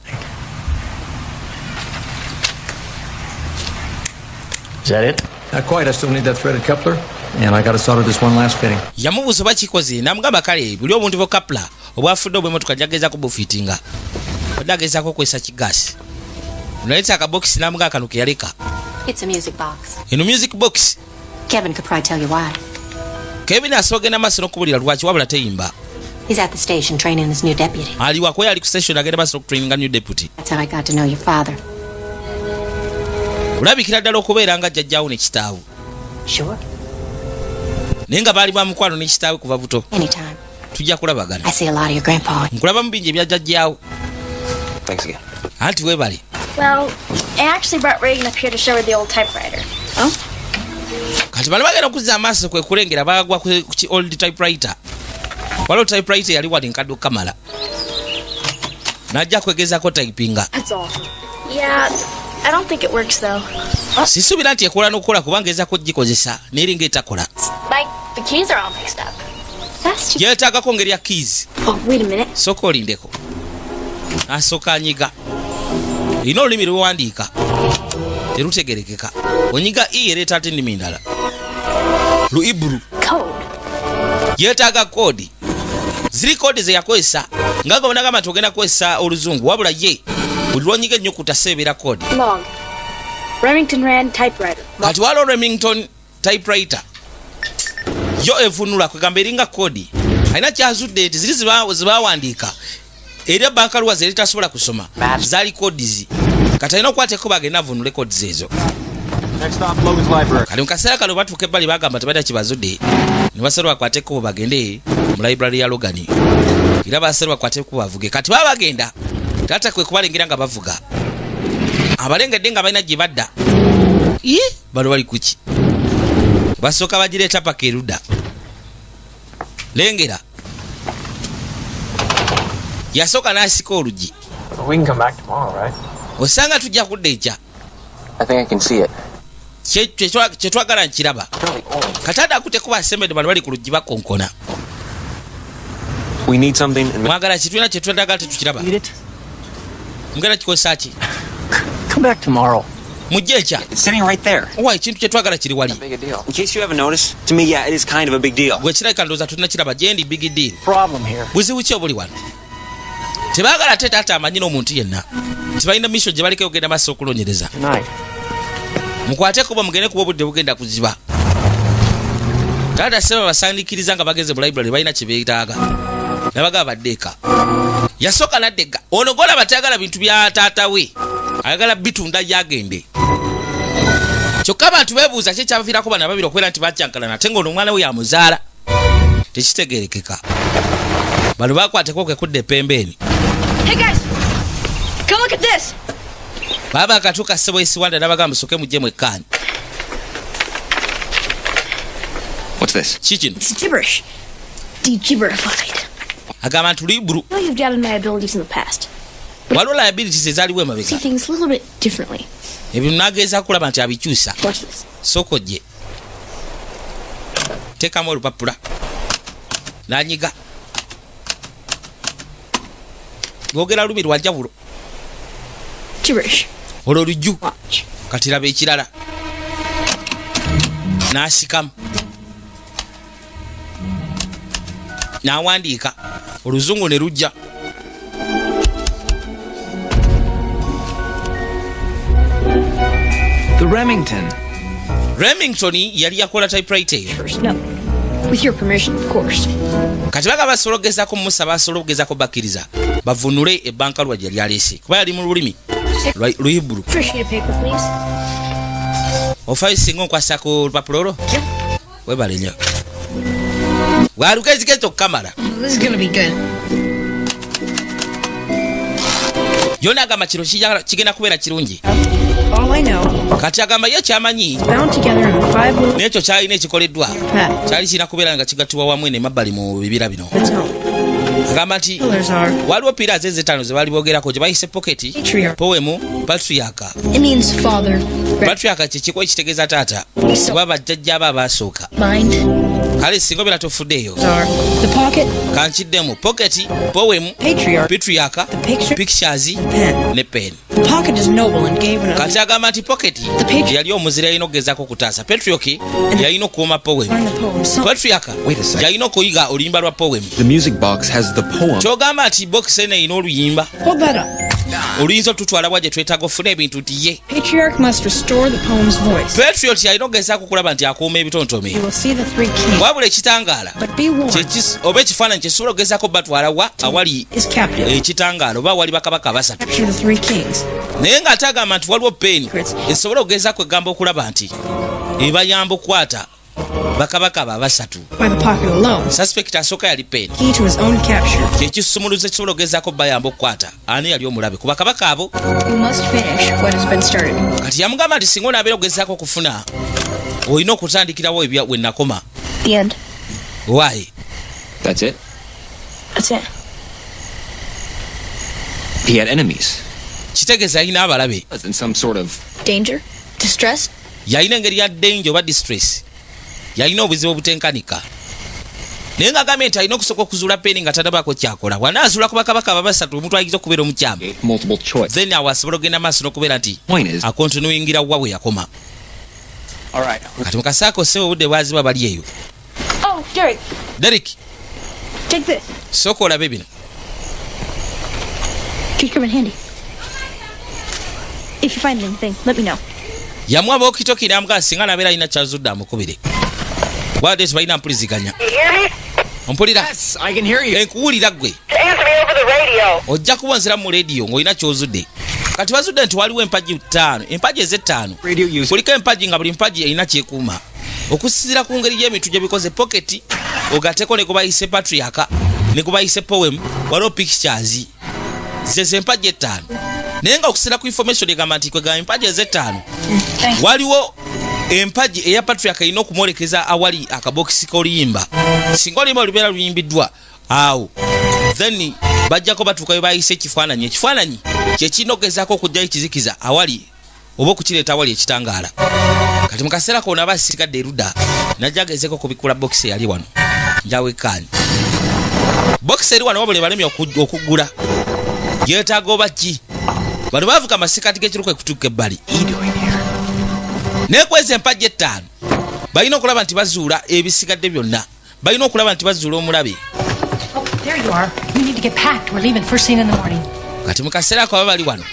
Is that it? Not quite. I still need that threaded coupler, and I got to solder this one last fitting. Yamubuuza oba kikoze n'amugamba kale buli obuntu bwo kapula obwafudde obw'emmotoka jagezaako bufiitinga. Badde agezaako okwesa kigaasi. Naleeta akabokisi n'amugamba kano ke yaleka. It's a music box. Eno music box. Kevin could probably tell you why. Kevin asobola ogenda maaso n'okubulira lwaki wabula teyimba. He's at the station training his new deputy. Ali wako yali ku station agenda maaso n'okutraininga new deputy. That's how I got to know your father. Olabikira ddala okubeera nga jjajjaawo ne kitaawo. Sure. Naye nga baali ba mukwano ne kitaawe kuva buto. Anytime. Tujja kulabagana. I see a lot of your grandpa. Nkulabamu bingi ebya jjajjaawo. Thanks again. Anti weebale. Well, I actually brought Reagan up here to show her the old typewriter. Oh? Kati bano bagenda okuzza amaaso kwe kulengera bagwa ku old typewriter. Waliwo typewriter yali wali nkadde okamala. Najja kwegezaako typinga. That's awesome. Yeah, I don't think it works though. Sisuubira nti ekola n'okukola kubanga ezaako gikozesa n'eringa etakola. Like, the keys are all mixed up. That's just... Yeetaagako ngeri ya keys. Oh, wait a minute. Sooka olindeko. Asooka anyiga. Erina olulimi lwewandiika. Terutegerekeka. Onyiga E ereeta ate ennimi ndala. Luibru. Code. Yeetaaga koodi. Ziri koodi ze yakozesa. Nga gwe nagamba nti ogenda kukozesa oluzungu wabula ye buli lwonyiga ennyukuta seebeera koodi. Log. Remington Rand typewriter. Kati waliwo Remington typewriter. yo evunula kwegamba eringa kodi alina kyazudde nti ziri zibawandiika era bankaluwa zeri tasobola kusoma zaali kodizi kati alina okukwateko bagenda avunule kodizi ezo kali mukaseera kano batuuka ebbali bagamba tebalina kibazudde ne basala bakwateko bagende mu library ya Logani era basala bakwateko bavuge kati baba bagenda tata kwe kubalengera nga bavuga abalengedde nga balina gye badda bano bali kuki basooka bagireeta paka erudda lengera yasooka n'asika oluggi osanga tujja kudda ekya kyetwagala nkiraba katada akutekuba asembedde bano bali ku luggi bakonkona mwagala kitulina kyetwendagala tetukiraba mugenda kikozesa ki mujje ekya owa ekintu kyetwagala kiri wali gwe kirabika ndowooza tulina kiraba gyendi big deal buzibu ki obuli wano tebaagala ate taata amanyi n'omuntu yenna tebalina mission gye baleka ogenda maaso okulonyereza mukwateko kuba mugende kuba obudde bugenda kuziba taata seba basandikiriza nga bageze mu library balina kye beetaaga nabagaba baddeeka yasooka naddega ono golaba tayagala bintu bya taata we ayagala bitunda yagende kyokka abantu beebuuza ki ekyabaviirako bana babiri okubeera nti bajjankalana ate ng'ono omwana we yamuzaala tekitegerekeka bano bakwateko kekudda epembeeni baba akatuuka ssebo esiwanda n'abagamba musoke mujje mu ekkaani ki kino agamba nti libru waliwo liabilities ezaaliwo emabega ebyo nageeza kulaba nti abikyusa soko gye teekamu olupapula nanyiga lwogera lumi lwajjawulo olwo lujju kati raba ekirala n'asikamu n'awandiika oluzungu ne lujja Remington yali yakola typewriter kati baga basobola okugezaako musa basobola okugezaako bakkiriza bavunule ebbankalwa gye lyaleese kuba yali mu lulimi luyibulu ofayo singa onkwasako olupapula olwo webale nnyo walugezigezi okukamala yona agamba kino kigenda kubeera kirungi kati agamba ye kyamanyi n'ekyo kyalina ekikoleddwa kyali kirina kubeera nga kigattibwa wamu n'emabbali mu bibira bino agamba nti waliwo pillars ez'etaano ze baali boogerako gye bayise poketi poemu patriarka kyekiko ekitegeeza taata kuba bajjajja abo abaasooka kale singa obeera tofuddeeyo kankiddemu poketi poemu patriarka pictures ne pen kati agamba nti poketi yali omuzira yalina okugezaako okutaasa patrioki yalina okukuuma poemu patriarka yalina okuyiga oluyimba lwa poemu kyogamba nti box eno erina oluyimba oluyinza otutwala bwa gye twetaaga ofuna ebintu nti ye patriot yalina okugezaako okulaba nti akuuma ebitontome wabula ekitangaala oba ekifaananyi kyekisobola okugezaako batwala wa awali ekitangaala oba awali bakabaka basatu naye ng'ate agamba nti waliwo peeni esobola okugezaako egamba okulaba nti ebayamba okukwata bakabaka abo abasatu suspect asooka yali peeni kyekisumuluzo ekisobola okugezaako bayamba okukwata ani yali omulabe ku bakabaka abo kati yamugamba nti singa onaabeera okugezaako okufuna olina okutandikirawo ebya wenakoma why He had enemies. kitegeeza yalina abalabe In some sort of Danger? Distress? yalina engeri ya danger oba distress yalina obuzibu obutenkanika naye ng'agambye nti alina okusooka okuzuula peeni nga tanabaako kyakola bw'anaazuula ku bakabaka abasatu omutwagiza okubeera omukyama then awo asobola okugenda maaso n'okubeera nti akontinuingira wa bwe yakoma kati mukasaako sebo obudde bwaziba bali eyo Derek sooka olabe bino yamwaba okitoki n'amugaa singa nabeera alina kyazudde amukubire wadde tebalina mpuliziganya ompulira enkuwulira gwe ojja kubonzera mu rediyo ng'olina kyozudde kati bazudde nti waliwo empagi 5 empagi ez'ettaano kuliko empagi nga buli mpagi erina kyekuuma okusinziira ku ngeri y'emintu gye bikoze poketi ogateko ne kubayise patriaka ne kubayise poem waliwo pictures zezo empagi 5 naye nga okusinziira ku information egamba nti kwegamba empagi ez'ettaano waliwo empagi eya patriaka erina okumwolekeza awali akabokisi k'oluyimba singa oluyimba olubeera luyimbiddwa awo then bajjako batuukayo bayise ekifaananyi kyekirina okugezaako okujjayo ekizikiza awali oba okukireeta awali ekitangaala kati mu kaseera kona aba asigadde erudda najja agezeeko kubikula bokisi eyali wano njawekaani bokisi eri wano wabula ebalemye okuggula yeetaaga oba ki bano baavuga amasekati g'ekiruka ekutuuka ebbali naye kwezi empagi 5 balina okulaba nti bazuula ebisigadde byonna balina okulaba nti bazuula omulabe kati mu kaseera ako aba bali wano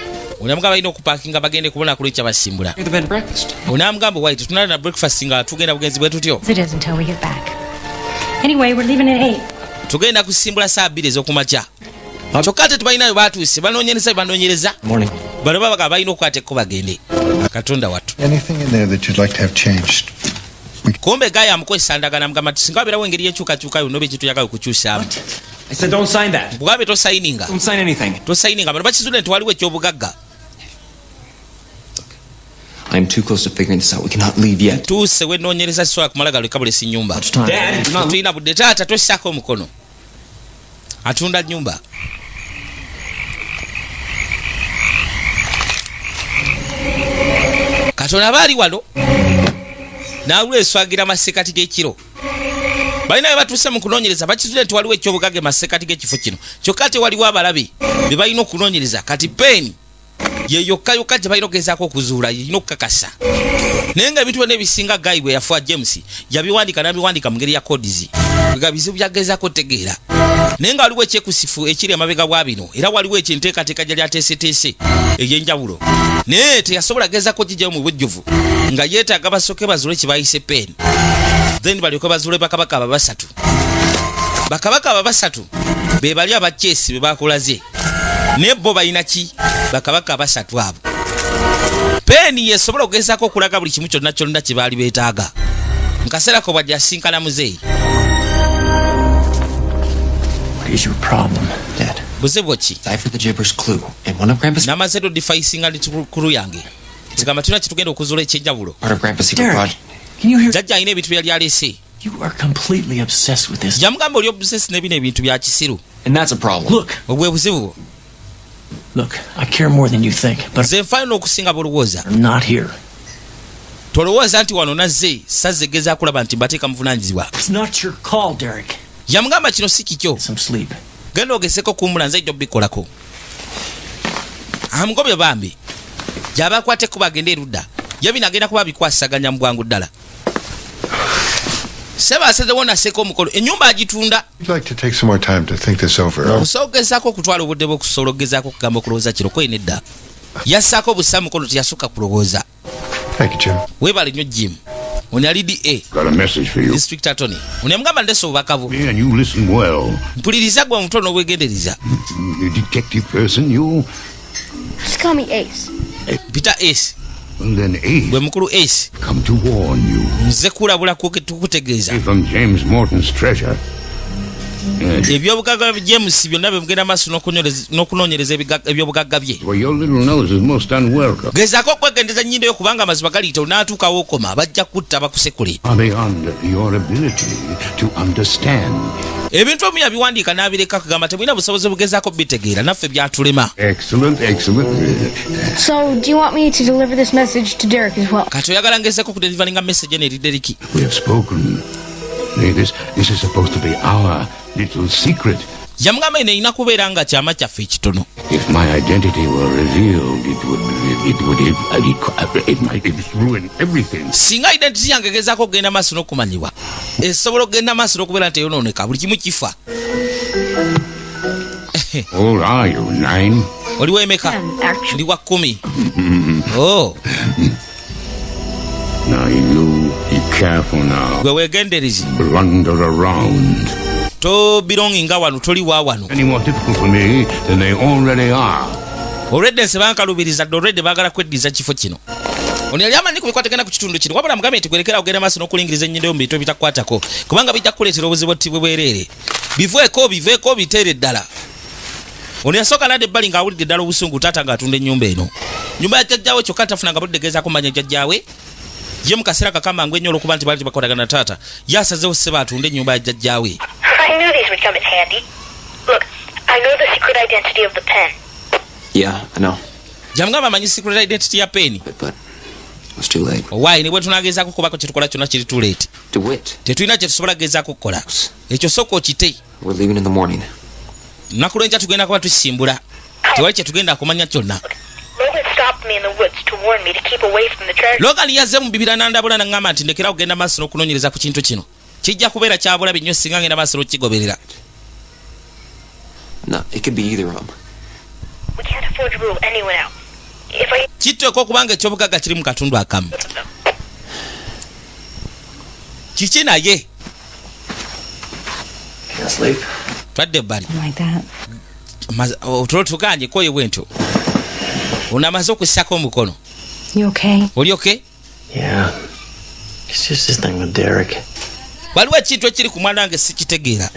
onamugamba balina okupaakinga bagende kubona ku lwekya basimbula onamugamba wayi tetunala na breakfast nga tugenda bugenzi bwe tutyo tugenda kusimbula saa 2 ez'okumakya kyokka ate tebalinayo batuuse banoonyereza bano babaga balina okukwata ekko bagende katonda wattu kumbe gaya amukozesandagana mugamba ti singa wabeerawo engeri yekyukakyukayo noba ekintu yagala okukyusaamu bugambe tosayininga bano bakizudde nti waliwo ekyobugagga I'm too close to figuring this out. We cannot leave yet. Tuuse wenoonyereza sisobola kumala galo kabule si nyumba. Tulina budde taata tossaako omukono. Atunda nyumba. Katonda baali wano naawula eswagira masekati g'ekiro balina bwe batuuse mu kunoonyereza bakizudde nti waliwo ekyobugagga masekati g'ekifo kino kyokka ate waliwo abalabe be balina okunoonyereza kati peeni yeyokka gye balina okugezaako okuzuula yeyina okukakasa naye nga ebintu byonna ebisinga gayi bwe yafuwa James yabiwandika n'abiwandika mu ngeri ya kodizi bwega bizibu byagezaako otegeera naye nga waliwo ekyekusifu ekiri emabega bwa bino era waliwo ekyenteekateeka gyali ateeseteese ey'enjawulo naye teyasobola gezaako gijjayo mu bujjuvu nga yeetaaga basooke bazuule kye bayise peeni then balyoke bazuule bakabaka ababasatu be bali abakyesi be bakulaze naye bo balina ki bakabaka abasatu abo peeni yesobola okugezaako okulaga buli kimu kyonna kyonna kye baali beetaaga mu kaseera ko bwajja asinkana muzeeyi buzibu ki namaze dodifaisinga litukulu yange kigamba tulina kitugenda okuzuula ekyenjawulo jjajja alina ebintu byali alese jamugamba oli obusesi nebino ebintu bya kisiru obwe buzibu nze nfaanana okusinga bolowooza tolowooza nti wano nazze sazze gezaako kulaba nti mbateeka muvunanyizibwa yamugamba kino si kikyo genda ogeseko kumbula nze ijja obikolako amugobye bambi gyaba akwateko bagende erudda ye binagenda kuba bikwasaganya mu bwangu ddala seba asezewo naseko omukolo ennyumba agitunda osobola okugezaako okutwala obudde bw'okusobola okugezaako okugamba okulowooza kiro koyina edda yassaako busa mukono teyasooka kulowooza weebale nnyo Jim ono yali district attorney ono yamugamba ndesa obubaka bwo mpuliriza gwe omutono n'obwegendereza Peter Ace gwe mukulu Ace nze kulabula tukutegeeza ebyobugagga James byonna bye mugenda maaso n'okunoonyereza ebyobugagga bye gezaako okwegendeza nnyindo yo kubanga amazima galiita onaatuukawo okoma bajja kutta bakusekule ebintu omu yabiwandiika n'abireka kugamba temulina busobozi bugezaako bitegeera naffe byatulema kati oyagala ngezeeko okudelivalinga message eno eri Deriki yamugamba eno erina kubeera nga kyama kyaffe ekitono singa identity yange gezaako okugenda maaso n'okumanyibwa esobola okugenda maaso n'okubeera nti eyonooneka buli kimu kifa oliwo emeka ndi wa 10 careful now. Gwe wegenderezi. Wander around. To belonginga wano toli wa wano. Any more difficult for me than they already are. Already sebankalubiriza already bagala kweddiza kifo kino. Ono yali amanyi kubikwata genda ku kitundu kino. Wabula mugambe nti kwerekera ogenda maaso n'okulingiriza ennyindo mu bintu ebitakwatako. Kubanga bijja kukuleetera obuzibu ttibwe bwereere. Biveeko biteere ddala. Ono yasooka nadde ebbali ng'awulidde ddala obusungu taata ng'atunda ennyumba eno. Nyumba ya jjajjaawe kyokka tafunanga buddegeeza kumanya jjajjaawe. Ye mu kaseera kakambangwe ennyo olw'okuba nti baali tebakwatagana taata. Ye asazeewo sseba atunda ennyumba ya jjajjaawe. I knew these would come in handy. Look, I know the secret identity of the pen. Yeah, I know. Jamugamba amanyi secret identity ya pen. But it's too late. Why? Nibwe tunagezaako okubako kye tukola kyonna kiri too late. DeWitt. Tetulina kye tusobola kugezaako okukola. Ekyo sooka okite. We're leaving in the morning. Nnaku lw'enkya tugenda kuba tusimbula. Tewali kye tugenda kumanya kyonna. Logan stopped me in the woods to warn me to keep away from the treasure. Logan yazze mu bibira n'andabula n'aŋŋamba nti ndekera okugenda maaso n'okunoonyereza ku kintu kino. Kijja kubeera kya bulabe nnyo singa ngenda maaso n'okigoberera. No, it could be either of them. We can't afford to rule anyone out. If I... Kitteeka okubanga ekyobugagga kiri mu katundu akamu. Kiki naye? Can't sleep. Twadde ebbali. Like that. Otulo tuganye koye bwentyo. Unamaze okusako omukono. You okay? Oli okay? Yeah. It's just this thing with Derek. Waliwo ekintu ekiri ku mwana wange sikitegeera.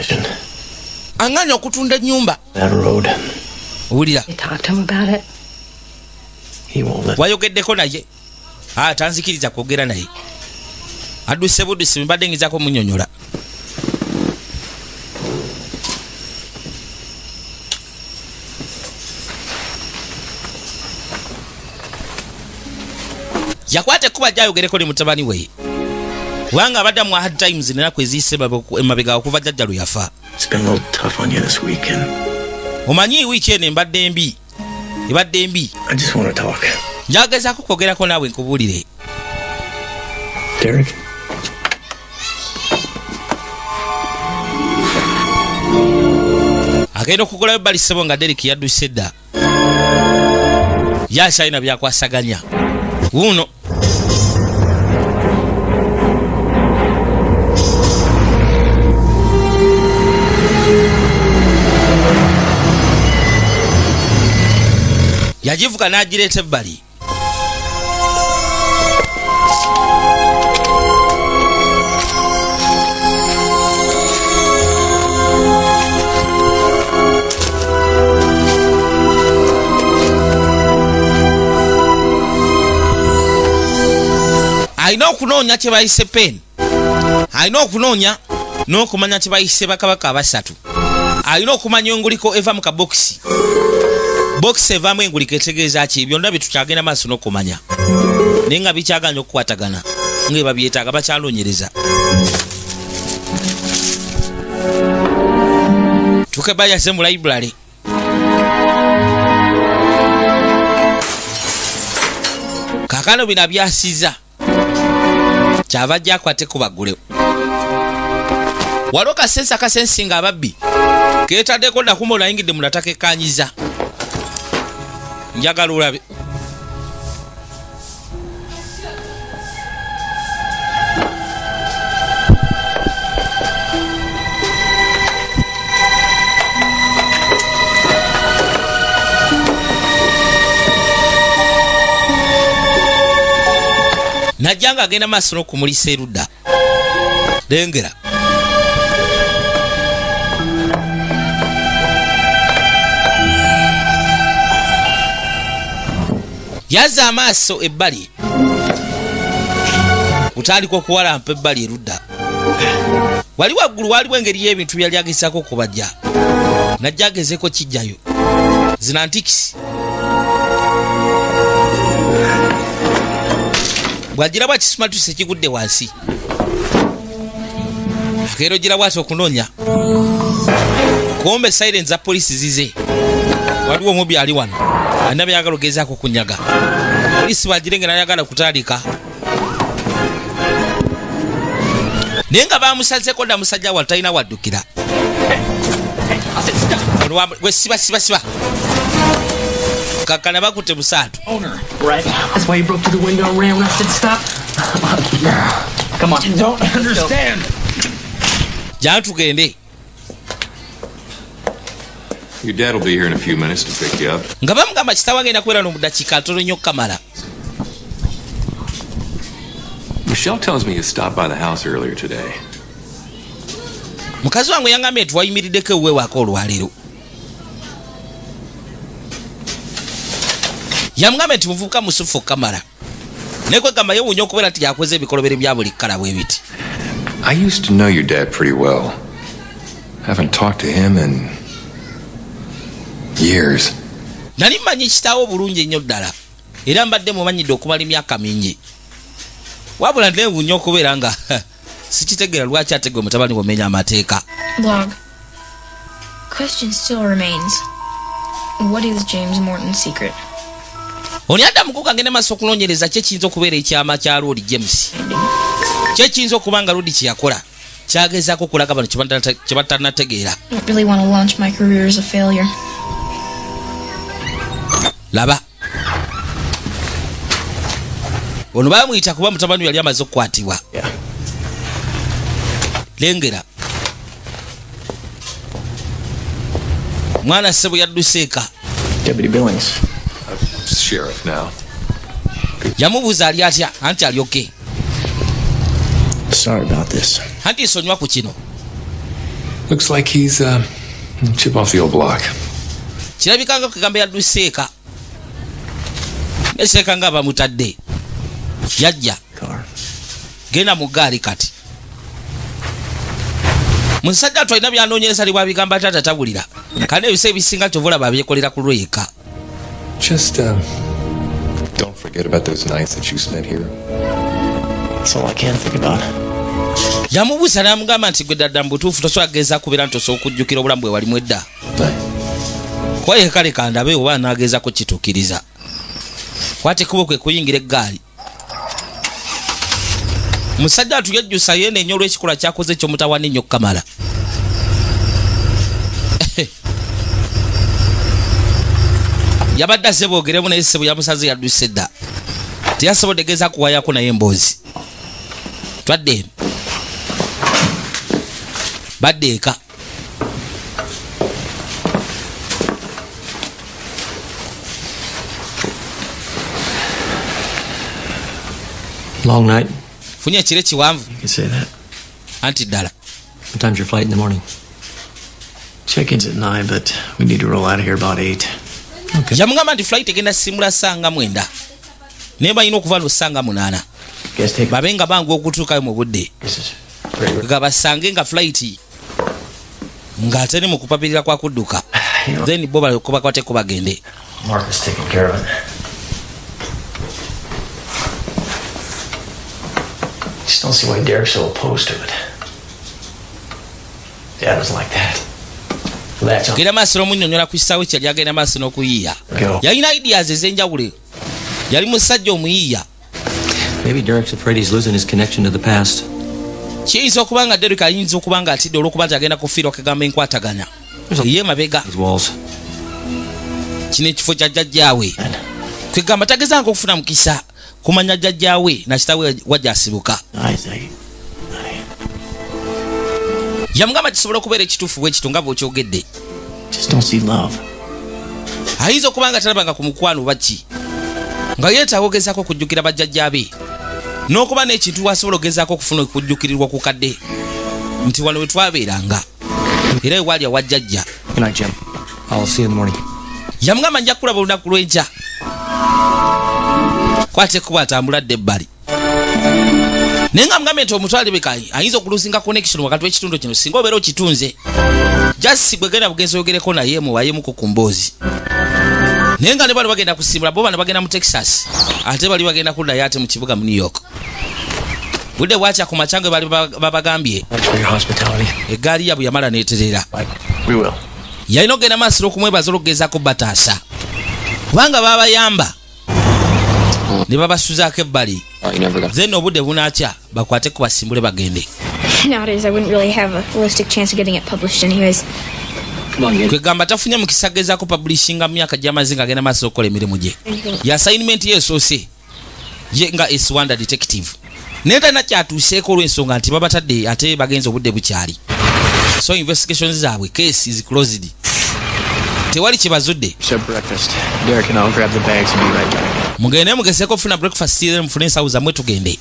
Anganya okutunda ennyumba. That road. Owulira. You talked to him about it? He won't let. Wayogeddeko naye. Tanzikiriza kwogera naye. Adduse buddusi mbadde ngezaako munnyonnyola. Yakwate kuba jayogereko ne mutabani we. Wanga abadde mu hard times n'ennaku eziyise emabega okuva jjajja lwe yafa. It's been a little tough on you this weekend. Omanyi wiiki eno embadde mbi. Ebadde mbi. I just want to talk. Njagezaako kwogerako naawe nkubuulire. Derek? Agenda okugulayo ebbali ssebo nga Derek yadduse dda. Yakyalina byakwasaganya. Wuno. Yagivuga n'agireeta ebbali. Alina okunoonya kye bayise pen. Alina okunoonya n'okumanya kye bayise bakabaka abasatu. Alina okumanya enguliko eva mu kabokisi. Box evamu enguliko etegeeza ki byonna bitukyagenda maaso n'okumanya. Naye nga bikyaganya okukwatagana. Nga babyetaaga bakyaloonyereza. Tukeba yase mu library. Kakano bina byasiza. Kyava ajja akwate ku baggulewo. Waliwo kasensa kasensinga ababbi. Keetaddeko nakuma olayingidde munataka ekkanyiza. Njagala olabe. Najja nga agenda maaso n'okumulisa erudda. Lengera. Yazza amaaso ebbali. Kutandika okuwalampa ebbali erudda. Wali waggulu waliwo engeri y'ebintu byali agezaako okubajja. Najja agezeeko kijjayo. Zinantikisi. Bw'agira bw'akisumatuse kigudde wansi. Akeero gira bw'ati okunoonya. Kombe sirens za poliisi zize. Waliwo omubbi ali wano. Alina byayagala ogezaako okunyaga. Poliisi bw'agirenge n'ayagala kutandika. Naye nga baamusazeeko dda musajja wali talina waddukira. Gwe siba. Kakana bakutte musaatu. Owner, right? That's why you broke through the window and ran when I said stop? Come on. You don't understand. Jana tugende. Your dad will be here in a few minutes to pick you up. Nga bamugamba kitawa agenda kubeera n'omudakiika tono nnyo kamala. Michelle tells me you stopped by the house earlier today. Mukazi wange yangambye twayimiriddeko ewe wako olwaleero. Yamugambye nti muvubuka musufu kamala. Ne kwegamba yewuunya okubeera nti yakoze ebikolobero bya buli kkala bwe biti. I used to know your dad pretty well. Haven't talked to him in years. Nali mmanyi kitaawo bulungi ennyo ddala. Era mbadde mumanyidde okumala emyaka mingi. Wabula neewuunya okubeera nga sikitegeera lwaki ate gwe mutabani womenya amateeka. Log. Question still remains. What is James Morton's secret? Oni Adamu Cook agenda maaso okunoonyereza kye kiyinza okubeera ekyama kya Lord James. Kye kiyinza okuba nga Lord kye yakola kyagezaako okulaga bano kye batanategeera. I don't really want to launch my career as a failure. Laba. Ono baamuyita kuba mutabani yali amaze okukwatibwa. Lengera. Mwana ssebo yadduseeka. Deputy Billings. Sheriff now. Yamubuuza ali atya anti ali okay. Sorry about this. Anti sonywa ku kino. Looks like he's chip off the old block. Kirabika nga kugamba yadduseeka. Neseeka nga bamutadde. Yajja. Genda mu gaali kati. Musajja atwalina byanoonyereza libwa bigamba tata tabulira. Kandi ebise ebisinga tovula babyekolera ku lweka. Just don't forget about those nights that you spent here. That's all I can think about. Yamubuuza n'amugamba nti gwe ddadda mbutuufu tosobola kugeza kubeera nti osobola okujjukira obulamu bwe walimu edda. Kwaye kale kandabe oba anaageza kukituukiriza. Kwate kubo kwe kuyingira eggaali. Musajja atuyejjusa yeenenya olw'ekikolwa kyakoze ky'omutawana ennyo kamala. Yabadde azze boogeremu naye ssebo yamusaze yadduse dda. Teyasobodde geza kuwayako naye emboozi. Twadde eno. Badde eka. Long night. Funye ekiro ekiwanvu. You can say that. Anti ddala. What time's your flight in the morning? Check-in's at 9, but we need to roll out of here about 8. Okay. Yamugamba nti flight egenda simula ssanga 9. Naye balina okuva no ssanga 8. Babe nga bangu okutuukayo mu budde. Nga basange nga flight ng'ate ne mu kupapirira kwa kudduka. Then bo bakwateko bagende. Marcus taking care of it. Just don't see why Derek's so opposed to it. Dad was like that. Genda maaso n'omunnyonnyola ku kisaawe kye yali agenda maaso n'okuyiiya. Yalina ideas ez'enjawulo. Yali musajja omuyiiya. Maybe Derek's afraid he's losing his connection to the past. Kiyinza okuba nga Derek ayinza okuba nga atidde olw'okuba nti agenda kufiirwa kagamba enkwataganya. Ye mabega. Kino ekifo kya jjajjaawe. Kwegamba tagezanga okufuna mukisa kumanya jjajjaawe na kitaawe wajja asibuka. Yamugamba kisobola okubeera ekituufu bwe kito nga bw'okyogedde. Ayinza okuba nga talabanga ku mukwano baki. Nga yeetaaga ogezaako okujjukira bajjajjaabe. N'okuba n'ekintu wasobola ogezaako okufuna okujjukirirwa ku kadde. Nti wano we twabeeranga. Era ewali awajjajja. Yamugamba nja kulaba olunaku lw'enkya. Kwate kuba atambuladde ebbali. Naye nga mugambe nti omutwale bekayi ayinza okuluzinga connection wakati w'ekitundu kino singa obeera okitunze. Just bwe genda bugenzi oyogereko naye muwayemu ku mboozi. Naye nga ne bali bagenda kusimbula bo bano bagenda mu Texas. Ate bali bagenda kuddayo ate mu kibuga mu New York. Budde bwatya ku macangwe bali babagambye. Eggaali yabwe yamala n'eterera. Yalina okugenda maaso n'okumwebaza olw'okugezaako bataasa. Kubanga babayamba. Ne babasuzaako ebbali. Then obudde bunaakya bakwate ku basimbule bagende. Nowadays I wouldn't really have a realistic chance of getting it published anyways. Kwegamba tafunye mukisa gezaako publishinga mu myaka gy'amaze ng'agenda maaso okukola emirimu gye. Ya assignment ye esoose ye nga S1 detective. neta na kyatuuseeko olw'ensonga nti babatadde ate bagenza obudde bukyali. So investigations zaabwe case is closed. Tewali kibazudde. breakfast. Derek and I'll grab the bags and be right back. Mugende mugezeeko okufuna breakfast mufune ensaawo zammwe tugende.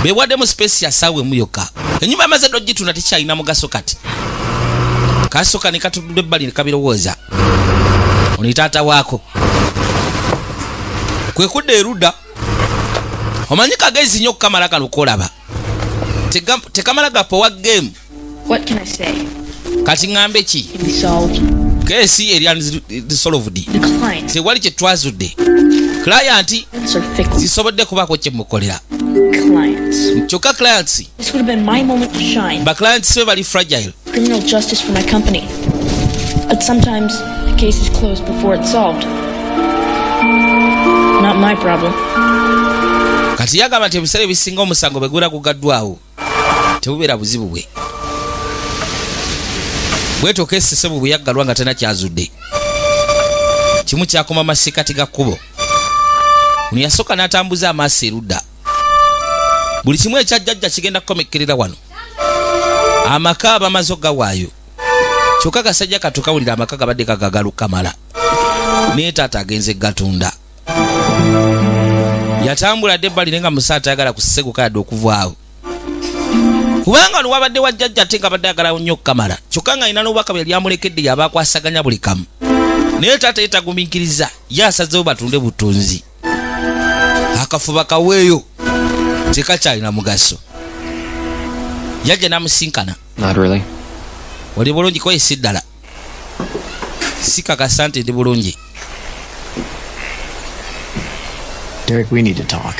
Beewaddemu space ya ssaawa emu yokka. Ennyumba yamaze ddo gitunda tekyalina mugaso kati. Kasoka ne katudde ebbali ne kabirowooza. Ono taata waako. Kwe kudda erudda. Omanyi kagezi nnyo okukamala kano kolaba. Tekamala gapowa game. What can I say? Kati ngambe ki? Kesi eri solved. Tewali kye twazudde. Client sisobodde kubaako kye mukolera. Kyokka clients. This would have been my moment to shine. Ba clients be bali fragile. Criminal justice for my company. But sometimes the case is closed before it's solved. Not my problem. Kati yagamba nti ebiseera ebisinga omusango begura gugaddwawo tebubeera buzibu bwe. Bweto kesi sebu buyaggalwa nga tena kyazudde. Kimu kyakoma masikati ga kkubo. Ono yasooka n'atambuza amaaso erudda. Buli kimu ekyajjajja kigenda kukomekkerera wano. Amaka bamaze oggawaayo. Kyokka kasajja katukawulira amaka gabadde kagagalu kamala. Naye taata agenze gatunda. Yatambula dde ebbali nenga musaata ayagala kuseguka yadde okuvaawo. Kubanga ono wabadde wajjajja ate nga badde ayagala nnyo okukamala. Kyokka nga alina n'obubaka bwe lyamulekedde yaba akwasaganya buli kamu. Naye taata yetagumiikiriza ye asazeewo batunde butunzi. Akafuba kaweeyo tekakyalina mugaso. Yajja n'amusinkana. Not really. Oli bulungi kwesi ddala. Sikakasa nti ndi bulungi. Derek, we need to talk.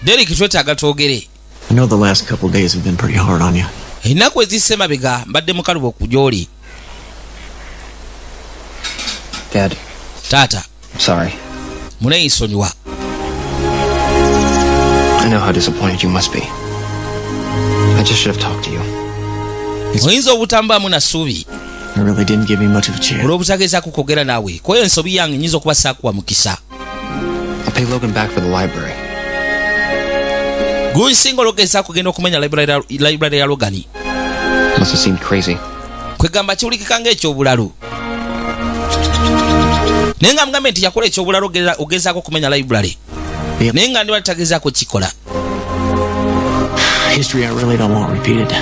Derek, twetaaga twogere. I know the last couple days have been pretty hard on you. Ennaku ezisse mabega mbadde mukaluba okugy'oli. Dad. Taata. I'm sorry. Muneeyisonyiwa. I know how disappointed you must be. I just should have talked to you. Oyinza obutambaamu na ssuubi. I really didn't give me much of a chance. Olw'obutagezaako kwogera naawe koyo ensobi yange nnyinza okuba saakuwa mukisa. I'll pay Logan back for the library. Gunsinga olwogezaako kugenda okumenya library ya Logan. Must have seemed crazy. Kwegamba kiwulikika ng'ekyobulalu. Naye nga mugambe nti yakola ekyobulalu ogezaako okumenya library. Naye nga ndiba tagezaako kikola. History I really don't want repeated.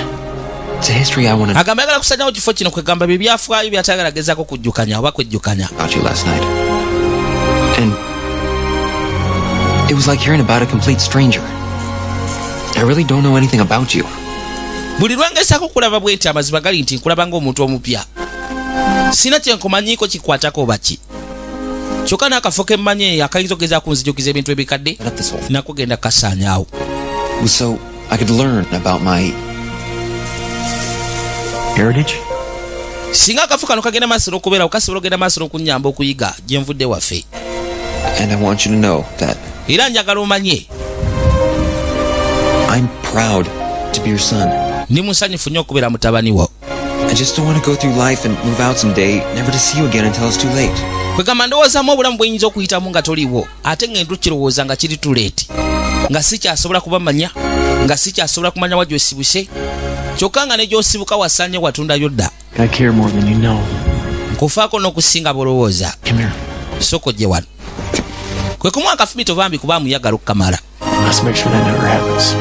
It's a history I want to... Agamba yagala kusanyawo kifo kino kwegamba bye byafaayo by'atayagala agezaako kujjukanya oba kwejjukanya. About you last night. And it was like hearing about a complete stranger. I really don't know anything about you. Buli lwangezaako kulaba bwenti amazima gali nti nkulaba ng'omuntu omupya. Sina kye nkumanyiiko kikwatako oba ki. Kyokka n'akafo ke mmanye akayinza okugezaako nzijukiza ebintu ebikadde nakugenda kasaanyaawo. So I could learn about my heritage. Singa akafo kano kagenda maaso n'okubeerawo kasobola okugenda maaso n'okunnyamba okuyiga gye nvudde waffe. And I want you to know that era njagala omanye I'm proud to be your son. Ndi musanyufu nnyo okubeera mutabani wo. I just don't want to go through life and move out someday, never to see you again until it's too late. Kwegamba ndowoozaamu obulamu bwenyinza okuyitamu nga toliiwo ate ng'entu kirowooza nga kiri too late. Nga sikyasobola kubamanya, nga sikyasobola kumanya wagyosibuse. Kyokka nga ne gy'osibuka wasaanye watundayo dda. I care more than you know. Nkufaako n'okusinga bolowooza. Come here. Soko gye wano. Kwe kumuwa akafumito bambi kuba muyagala okukamala. Let's make sure that never happens.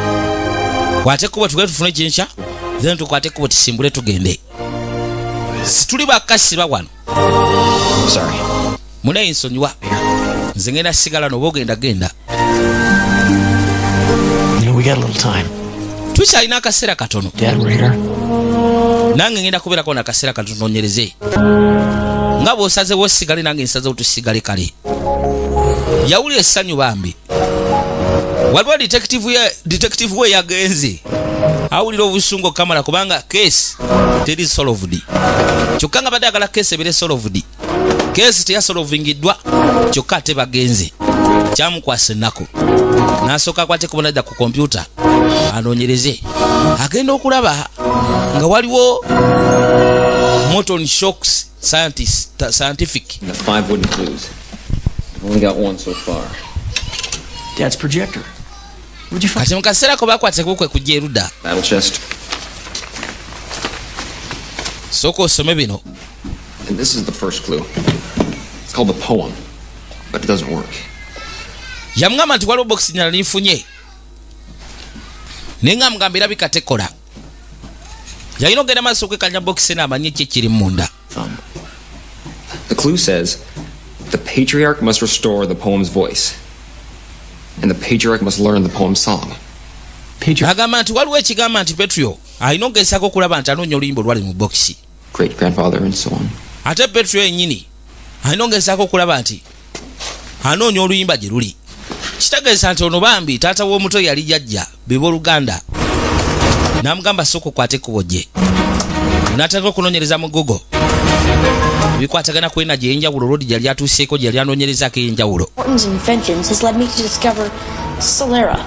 Kwate kubo tugende tufune kyenkya, then tukwate kubo tisimbule tugende. Situli bakasiba wano. Sorry. Muneeyisonyiwa. Nze ngenda sigala n'oba ogenda genda. We got a little time. Tukyalina akaseera katono. Dad, we're here. Nange ngenda kubeerako n'akaseera katono nonyereze. Nga bw'osazeewo osigale nange nsazeewo tusigale kale. Yawulira essanyu bambi. Waliwo detective we yagenze. Awulira obusungu okamala kubanga case teri solved. Kyokka nga badde agala case ebire solved. Case teyasolvingiddwa kyokka ate bagenze. Kyamukwasa ennaku. N'asooka akwate kubonadda ku kompyuta anoonyereze. Agenda okulaba nga waliwo Morton Shocks scientific. The 5 wooden clues. I've only got one so far. Dad's projector. kati mu kaseera ko bakwateko kwe kujja erudda Battle chest. sooka osome bino. And this is the first clue. It's called the poem, but it doesn't work. Yamugamba nti waliwo bokisi nyala linfunye naye nga mugamba erabika tekola. Yalina ogenda maaso okwekanya bokisi n'amanye ki ekiri munda. The clue says the patriarch must restore the poem's voice, and the patriarch must learn the poem's song. Agamba nti waliwo ekigamba nti Petro alina ogezaako okulaba nti anoonya oluyimba olwali mu bokisi. Great grandfather and so on. Ate Petro yennyini alina ogezaako okulaba nti anoonya oluyimba gye luli. Kitegeeza nti ono bambi taata w'omuto yali jjajja b'oluganda. N'amugamba sooka okwate ekkubo gye. N'atandika okunoonyereza mu Google. Bikwatagana ku energy ey'enjawulo Lodi gyali atuuseeko gyali anoonyerezaako ey'enjawulo. Morton's inventions has led me to discover Solera,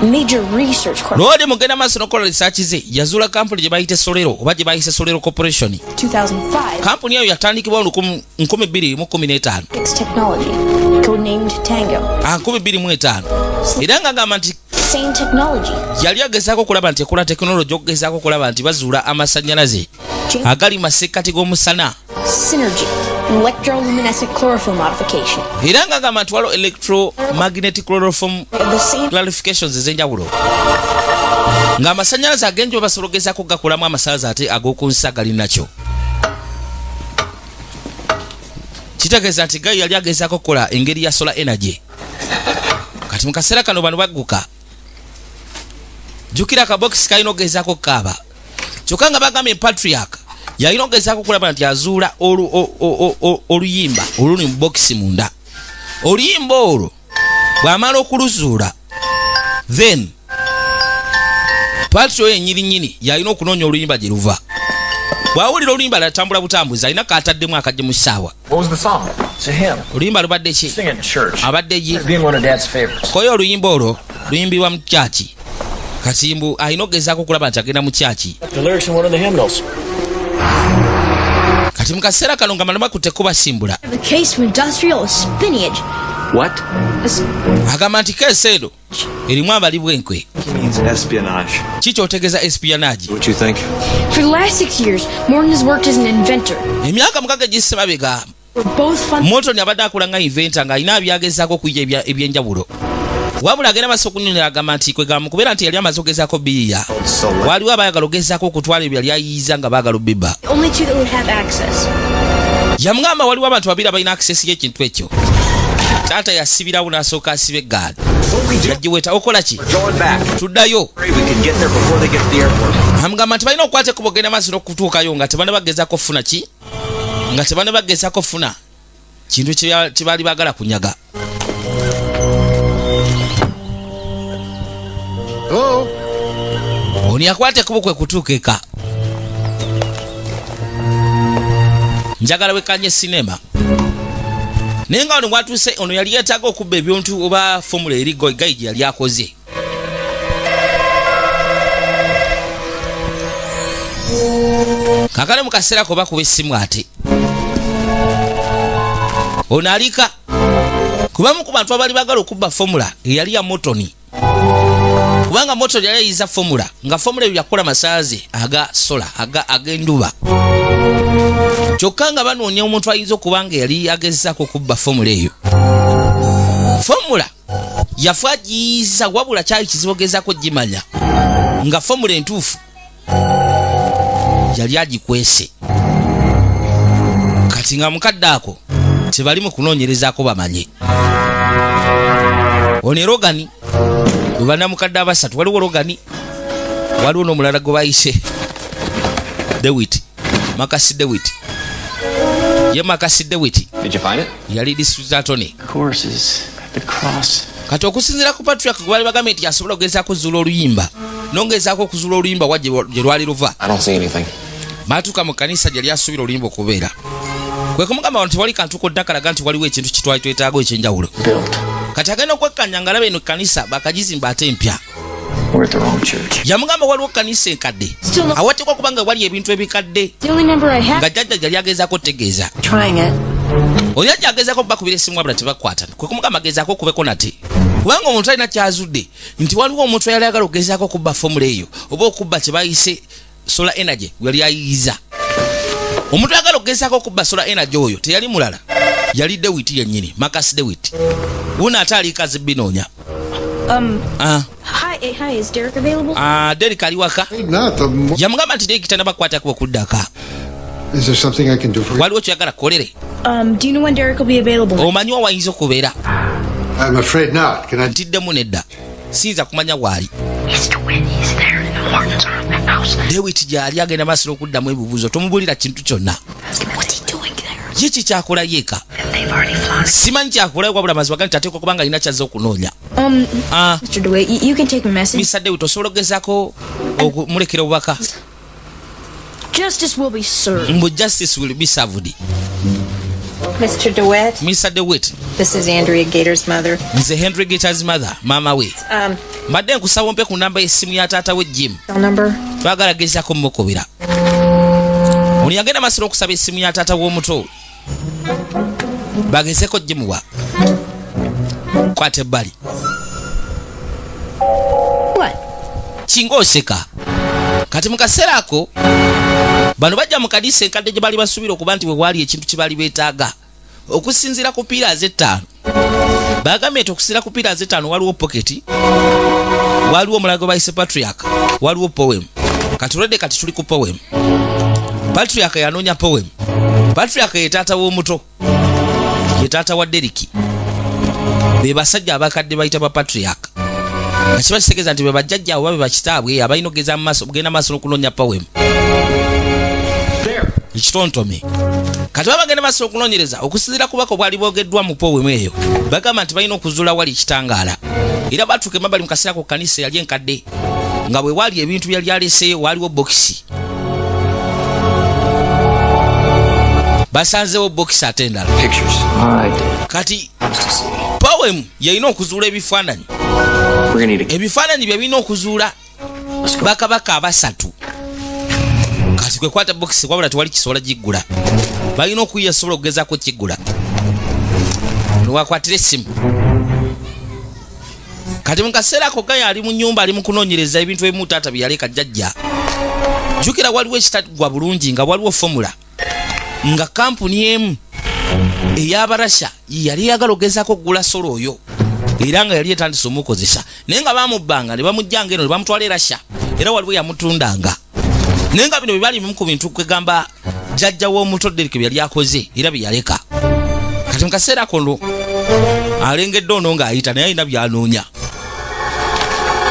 a major research corporation. Lodi mugenda maaso n'okukola research ze yazuula kampuni gye bayite Solero oba gye bayise Solero Corporation. 2005. Kampuni eyo yatandikibwa 2015. Its technology, codenamed Tango. 2005. Era ng'agamba nti Same technology. yali agezaako okulaba nti ekola tekinologi okugezaako okulaba nti bazuula amasannyalaze agali masekkati g'omusana. Synergy, an electroluminescent chlorophyll modification. Era ng'agamba nti waliwo electromagnetic chlorophyll clarifications ez'enjawulo. Ng'amasannyalaze ag'enjuba basobola ogezaako gakolamu amasannyalaze ate ag'okunsi agali nakyo. Kitegeeza nti gayi yali agezaako okukola engeri ya solar energy. Kati mu kaseera kano bano bagguka. Jukira akabokisi kalina ogezaako okukaaba. Kyokka nga bagambye patriarch yalina ogezaako okulaba nti azuula oluyimba oluli mu bokisi munda. Oluyimba olwo bw'amala okuluzuula then patro yennyininyini yalina okunoonya oluyimba gye luva. Bw'awulira oluyimba latambula butambuzi alina kaataddemu akajje mu ssaawa. What was the song? It's a hymn. Oluyimba lubadde ki? Sing it in church. Abadde ye. Being one of Dad's favorites. Koyo oluyimba olwo luyimbibwa mu kyaki. Kasimbu alina ogezaako okulaba nti agenda mu kyaki. The lyrics in one of the hymnals. Kati mu kaseera kano nga malama kutte kubasimbula. The case of industrial spinach. What? Agamba nti keesi eno erimu abali bw'enkwe. It means espionage. Ki ky'otegeeza espionage? What you think? For the last 6 years, Morton has worked as an inventor. Emyaka mukaaga gisse mabega Morton abadde akola nga inventor ng'alina byagezaako okuyigya ebyenjawulo. Wabula agenda maaso okunyonyola agamba nti kwegamu kubeera nti yali amaze ogezaako biiya. Waliwo abaagala ogezaako okutwala ebyo yali ayiyiza nga baagala obibba. Only two that would have access. Yamugamba waliwo abantu babiri abalina access y'ekintu ekyo. Taata yasibirawo n'asooka asiba eggaali. Yagiweta okola ki? Tuddayo. Amugamba nti balina okukwata ekkubo ogenda maaso n'okutuukayo nga tebana bagezaako kufuna ki? Nga tebana bagezaako kufuna kintu kye baali baagala kunyaga. Oni akwate ekkubo kwe kutuuka eka. Njagala wekanye sinema. Naye nga ono bwatuuse ono yali yeetaaga okubba ebintu oba fomula eri gayi gye yali akoze. Kakale mu kaseera ko bakuba essimu ate. Ono alika. Kubamu ku bantu abali baagala okubba fomula eyali ya Motoni. Kubanga Motoni yali ayiza fomula nga fomula eyo yakola masaazi aga sola ag'enduba. Kyokka nga banoonya omuntu ayinza okuba nga yali agezaako okubba fomula eyo. Fomula yafa agiyiza wabula kyali kizibu ogezaako gimanya nga fomula entuufu yali agikwese. Kati nga mukadde ako tebali mu kunoonyerezaako bamanye. Ono Rogani bwe bana mukadde abasatu waliwo Rogani waliwo n'omulala gwe bayise Dewitt Makasi Dewitt. Ye Makasi Dewitt. Did you find it? Yali district attorney. Of course is the cross. Kati okusinziira ku patriarch gwe bali bagambye nti asobola ogezaako okuzuula oluyimba n'ongezaako okuzuula oluyimba wa gye lwali luva. I don't see anything. Baatuuka mu kanisa gye lyasuubira oluyimba okubeera. Kwe kumugamba nti wali kantu kodda kalaga nti waliwo ekintu kitwali twetaaga ekyenjawulo. Kati agenda okwekkanya nga laba eno kanisa bakagizimba ate empya. Yamugamba waliwo kanisa enkadde awatekwa kubanga wali ebintu ebikadde nga jjajja gyali agezaako otegeeza. oyo ajja agezaako bakubira essimu abula tebakwata kwe kumugamba agezaako okubeko nate kubanga omuntu alina kyazudde nti waliwo omuntu yali ayagala okugezaako okubba fomula eyo oba okubba kye bayise solar energy yali ayiyiza omuntu ayagala okugezaako okubba solar energy oyo teyali mulala yali Dewitt yennyini Marcus Dewitt wuno ate alikazi binoonya Hi, is Derek available? Derek ali waka yamugamba nti Derek tanabakwatako okuddaka. Is there something I can do for you? Waliwo kyagala kolere. Do you know when Derek will be available? Omanyi wa wayinza okubeera? I'm afraid not. Can I? Ntiddemu nedda. Siyinza kumanya waali. Mr. Wynn, he's there and the Hortons are in the house. Dewitt gy'ali agenda maaso n'okuddamu ebibuuzo tomubulira kintu kyonna. What's he doing there? Ye kikyakola yeeka. They've already flown. Simanyi kyakolayo wabula mazima gani tateekwa kubanga alina kyazza okunoonya. Mr. DeWitt, you can take my message. Mr. Dewitt osobola okugezaako okumulekera obubaka. Justice will be served. Mbu justice will be served. Mr. DeWitt. Mr. DeWitt. This is Andrea Gator's mother. Nze Henry Gator's mother, mama we. Mbadde nkusaba ompe ku namba y'essimu ya taata we Jim. Twagala gezaako mumukubira. Ono yagenda maaso n'okusaba essimu ya taata w'omuto. Bagezeeko Jimuwa. Kwata ebbali. Kinga oseka. Kati mu kaseera ako bano bajja mu kadiisa enkadde gye bali basuubira okuba nti we waali ekintu kye bali beetaaga okusinziira ku piira z'ettaano. Bagambye nti okusinziira ku piira z'ettaano waliwo poketi, waliwo omulago bayise patriarch, waliwo poem. Kati olwedde kati tuli ku poem. Patriarch yanoonya poem. Patriarch ye taata w'omuto, ye taata wa Deriki. Be basajja abakadde bayita ba patriarch. Kiba kitegeeza nti be bajjajja abo babe bakitaabwe abalina okugeza kugenda maaso n'okunoonya poem. Ekitontome. Kati baba bagenda maaso okunoonyereza okusinziira ku bako bwali boogeddwa mu poem eyo. Bagamba nti balina okuzuula wali ekitangaala. Era batuuka emabbali mu kaseera ku kanisa yali enkadde nga bwe wali ebintu byali aleeseyo waliwo bokisi. Basanzeewo bokisi ate endala. Kati poem yalina okuzuula ebifaananyi. Ebifaananyi bye birina okuzuula bakabaka abasatu. Kati kwe kwata bokisi wabula tewali kisobola giggula. Balina okuyiya sobola okugezaako kiggula. Niwakwatira essimu. Kati mu kaseera ako Gaya ali mu nnyumba ali mu kunoonyereza ebintu ebimu taata bye yaleka jjajja. Jjukira waliwo ekitaggwa bulungi nga waliwo fomula nga kampuni emu ey'Abarasha yali yagala okugezaako okugula solo oyo era nga yali etandise omukozesa naye nga bamubbanga ne bamujjanga eno ne bamutwala Rasha era waliwo yamutundanga naye nga bino bye bali bimu ku bintu kwegamba jjajja w'omuto Derek bye yali akoze era bye yaleka. Kati mu kaseera kono alengedde ono ng'ayita naye alina byanoonya.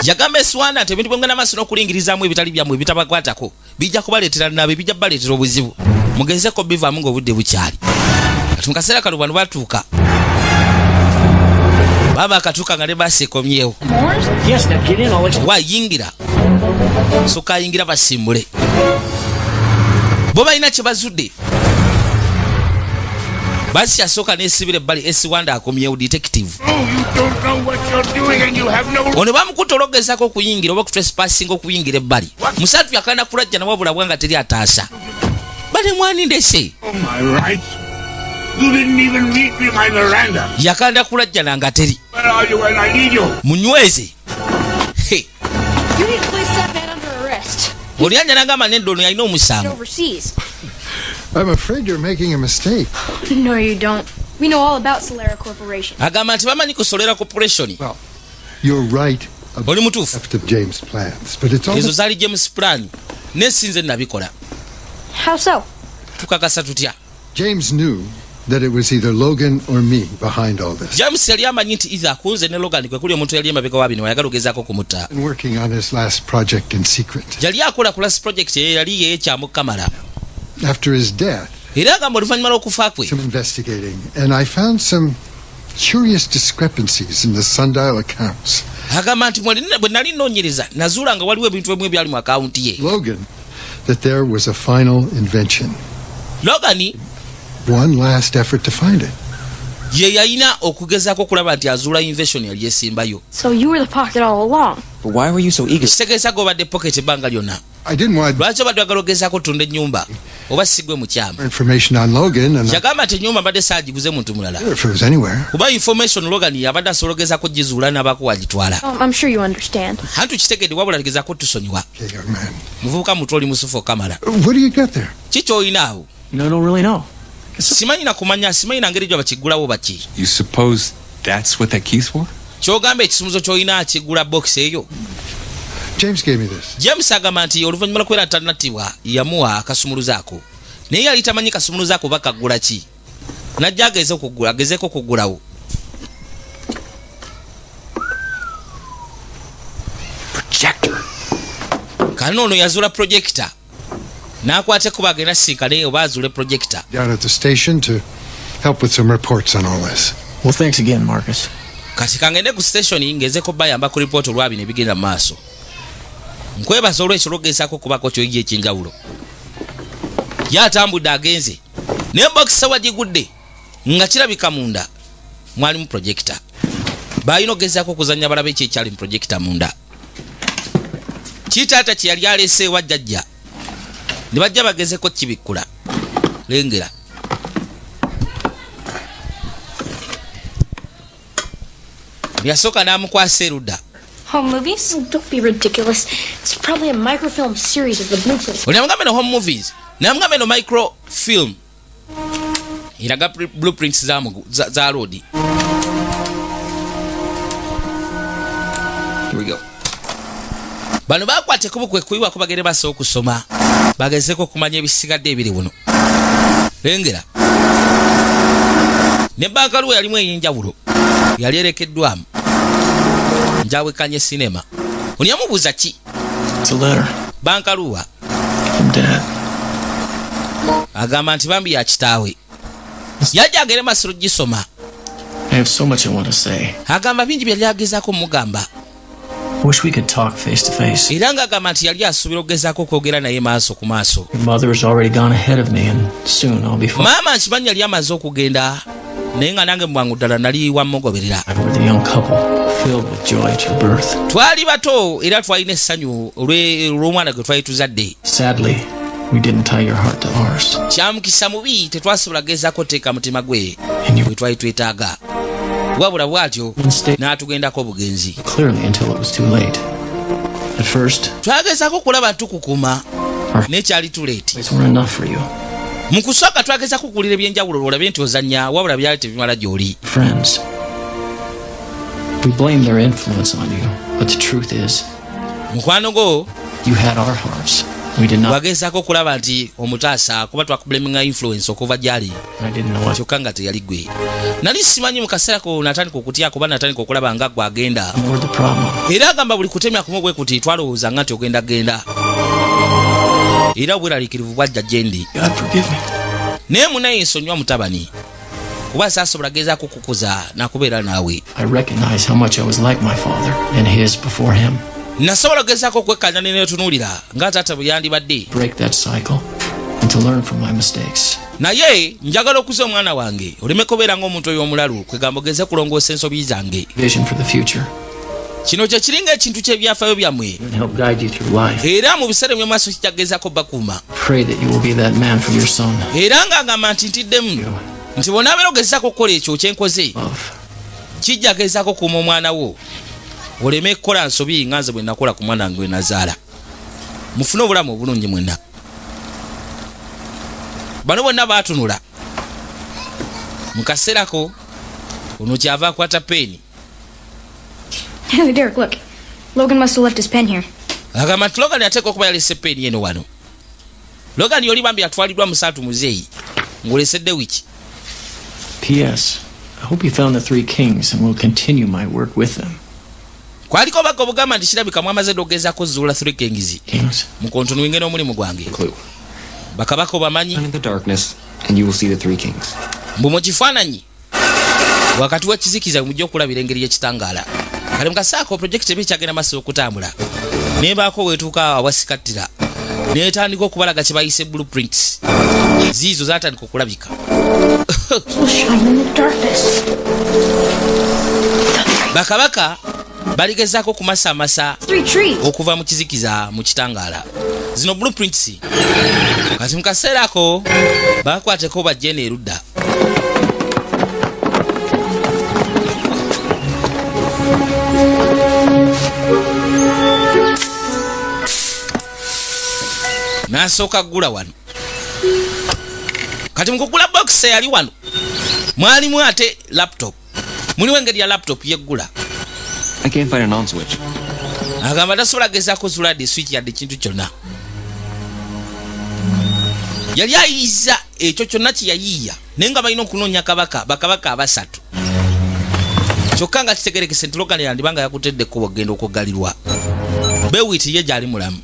Yagamba eswana nti ebintu bwengenda maaso n'okulingirizaamu ebitali byammwe ebitabakwatako bijja kubaleetera nabo bijja baleetera obuzibu. Mugezeko bivaamu ng'obudde bukyali. Kati mu kaseera kano bano batuuka. Baba akatuuka nga ne baseekomyewo. Wayingira. Sooka ayingira basimbule. Bo balina kye bazudde. Basi yasooka n'esibira ebbali esiwanda akomyewo detective. Ono bamukuta olwogezaako okuyingira oba okutrespassing okuyingira ebbali. Musatu yakanda kulajja na wabula bwanga teri ataasa. Bale mwani ndese. You didn't even meet me my veranda. Yakanda kulajja nanga teri. Where are you when I need you? Munyweze. Hey. You need to place that man under arrest. Olianya nagamba nendo ono yalina omusango. Overseas. I'm afraid you're making a mistake. No, you don't. We know all about Solera Corporation. Agamba nti bamanyi ku Solera Corporation. Well, you're right Oli mutuufu. about James' plans, but it's all Ezo zaali James plan. Nesinze nabikola. How so? Tukakasa tutya. James knew that it was either Logan or me behind all this. James yali amanyi nti iza akunze ne Logan kwe kuli omuntu yali emabega wa bino ayagala ogezaako kumutta. And working on his last project in secret. Yali akola ku last project yali yeekyamu kamala. After his death, era agamba oluvannyuma lw'okufa kwe. some investigating, and I found some curious discrepancies in the sundial accounts. Agamba nti bwe nali nnoonyereza nazuula nga waliwo ebintu ebimu ebyali mu akawunti ye. Logan, that there was a final invention. Logan One last effort to find it. ye yalina okugezaako okulaba nti azuula invention yali esimbayo. So you were the pocket all along. But why were you so eager? Kitegeeza g'obadde pocket ebbanga lyonna. I didn't want Lwaki obadde oyagala ogezaako tunda ennyumba? oba sigwe mukyamu information on Logan, and yagamba nti ennyumba mbadde saagiguze muntu mulala if it was anywhere. kuba information Logan yabadde asologezako gizuula n'abaako wagitwala I'm sure you understand. hantu kitegedde wabula alegezako tusonyiwa muvubuka mutu oli musufu okamala What do you got there? kikyoyina awo I don't really know. simanyi na kumanya simanyi na ngeri gyo bakiggulawo baki You suppose that's what that key's for? kyogamba ekisumuzo kyolina akiggula box eyo James gave me this. James agamba nti oluvannyuma lw'okubeera tannatibwa yamuwa akasumuluzaako naye yali tamanyi kasumuluzaako bakaggula ki najja agezeeko kuggulawo Projector. kana ono yazuula projector n'akwate kuba agenda sinkane oba azuule projector Down at the station to help with some reports on all this. Well, thanks again, Marcus. kati kangende ku station ngezeeko bayamba ku report olwabino ebigenda mu maaso nkwebaza olwekyo lwogezaako kubako kyoyija ekyenjawulo yatambudde agenze naye bokisa wagigudde nga kirabika munda mwalimu projector balina ogezaako okuzanya balabe ekyo ekyali mu projector munda kitaata kye yali aleese ewa jjajja ne bajja bagezeko kibikkula lengera yasooka n'amukwasa erudda Home movies? Oh, don't be ridiculous. It's probably a microfilm series of the blueprints. oliamugambe no home movies namugambe no microfilm eraga blueprints za road. Here we go. bano bakwate kubukwe kuyiwa ko bagere basa okusoma bagezeko kumanya ebisigadde ebiri buno lengera ne bakaluwa yalimu ey'enjawulo yali erekeddwamu njawekanye sinema onyamubuuza ki bankaluwa agamba nti bambi ya kitaawe yajja agere masiro gisoma I have so much I want to say. agamba bingi byali agezaako mugamba I wish we could talk face to face. era ng'agamba nti yali asuubira okugezaako okwogera naye maaso ku maaso Your mother has already gone ahead of me, and soon I'll be fine. maama nkimanyi yali amaze okugenda naye nga nange mubwangu ddala nali wammugoberera We're the young couple, filled with joy at your birth. twali bato era twalina essanyu olw'omwana gwe twali tuzadde Sadly, we didn't tie your heart to ours. kyamukisa mubi tetwasobola gezaako teeka mutima gwe bwe twali twetaaga wabula bw'atyo n'atugendako obugenzi Clearly, until it was too late. At first, twagezaako okulaba tukukuma nekyali tuleeti it were enough for you. mu kusooka twagezaako okuwulira ebyenjawulo olabye nti ozannya wabula byali tebimala gy'oli Friends. We blame their influence on you, but the truth is, mukwano go you had our hearts. We did not. wagezaako okulaba nti omutaasa kuba twakubulaminga influence okuva gy'ali I didn't know what. kyokka nga teyali gwe nali simanyi mu kaseerako natandika okutya kuba natandika okulaba nga gwe agenda More the problem. era agamba buli kutemya kumu bwe kuti twalowooza nga nti ogenda genda era obweraliikirivu bwajja gye ndi God forgive me. naye munaye nsonywa mutabani kuba saasobola gezaako kukuza nakubeera naawe I recognize how much I was like my father and his before him. nasobola ogezaako okwekkanya neneetunuulira nga taata bwe yandibadde Break that cycle and to learn from my mistakes. naye njagala okuza omwana wange oleme kubeera ng'omuntu oy'omulalu kwegamba ogeze kulongoosa ensobi zange Vision for the future. kino kye kiringa ekintu ky'ebyafaayo byammwe And help guide you through life. era mu biseera by'omaaso kijjagezaako bakuuma Pray that you will be that man for your son. era ng'agamba nti ntiddemu nti bw'onaabeera ogezaako okukola ekyo kyenkoze kijja gezaako kuuma omwana wo oleme kukola nsobi nga nze bwe nakola ku mwana wange we nazaala mufune obulamu obulungi mwenna bano bonna baatunula mu kaseerako ono kyava akwata peeni Hey, Derek, look. Logan must have left his pen here. agamba nti Logan ateeka okuba yalese peeni eno wano Logan yoli bambi atwaliddwa musaatu muzeeyi ng'olesedde wiki P.S. I hope you found the three kings and will continue my work with them. kwaliko obagga obugamba nti kirabika mwamaze dogezako zuula 3 kings Kings. mu kontinuinge n'omulimu gwange Clue. bakabaka obamanyi Run in the darkness, and you will see the three kings. mbu mu kifaananyi wakati w'ekizikiza mujja okulabira engeri y'ekitangaala kale mu kasaako projekiti eba ekyagenda maaso okutambula nebaako weetuuka awasikattira neetandika okubalaga kye bayise blueprints ziizo zaatandika okulabika bakabaka baligezaako kumasamasa okuva mu kizikiza mu kitangaala zino blueprints kati mukaseera ako bakwateko bajje n'erudda nasooka gula wano kati mukugula box yali wano mwalimu ate laptop muliwo engeri ya laptop yeggula I can't find an on switch. agamba tasobola gezaako zuladi switch yadde kintu kyonna yali ayiiza ekyo kyonna kyeyayiiya naye nga balina okunoonya bakabaka abasatu kyokka nga kitegerekese nti Logan yandibanga yakuteddeko bagenda okugalirwa Bewit ye gyali mulamu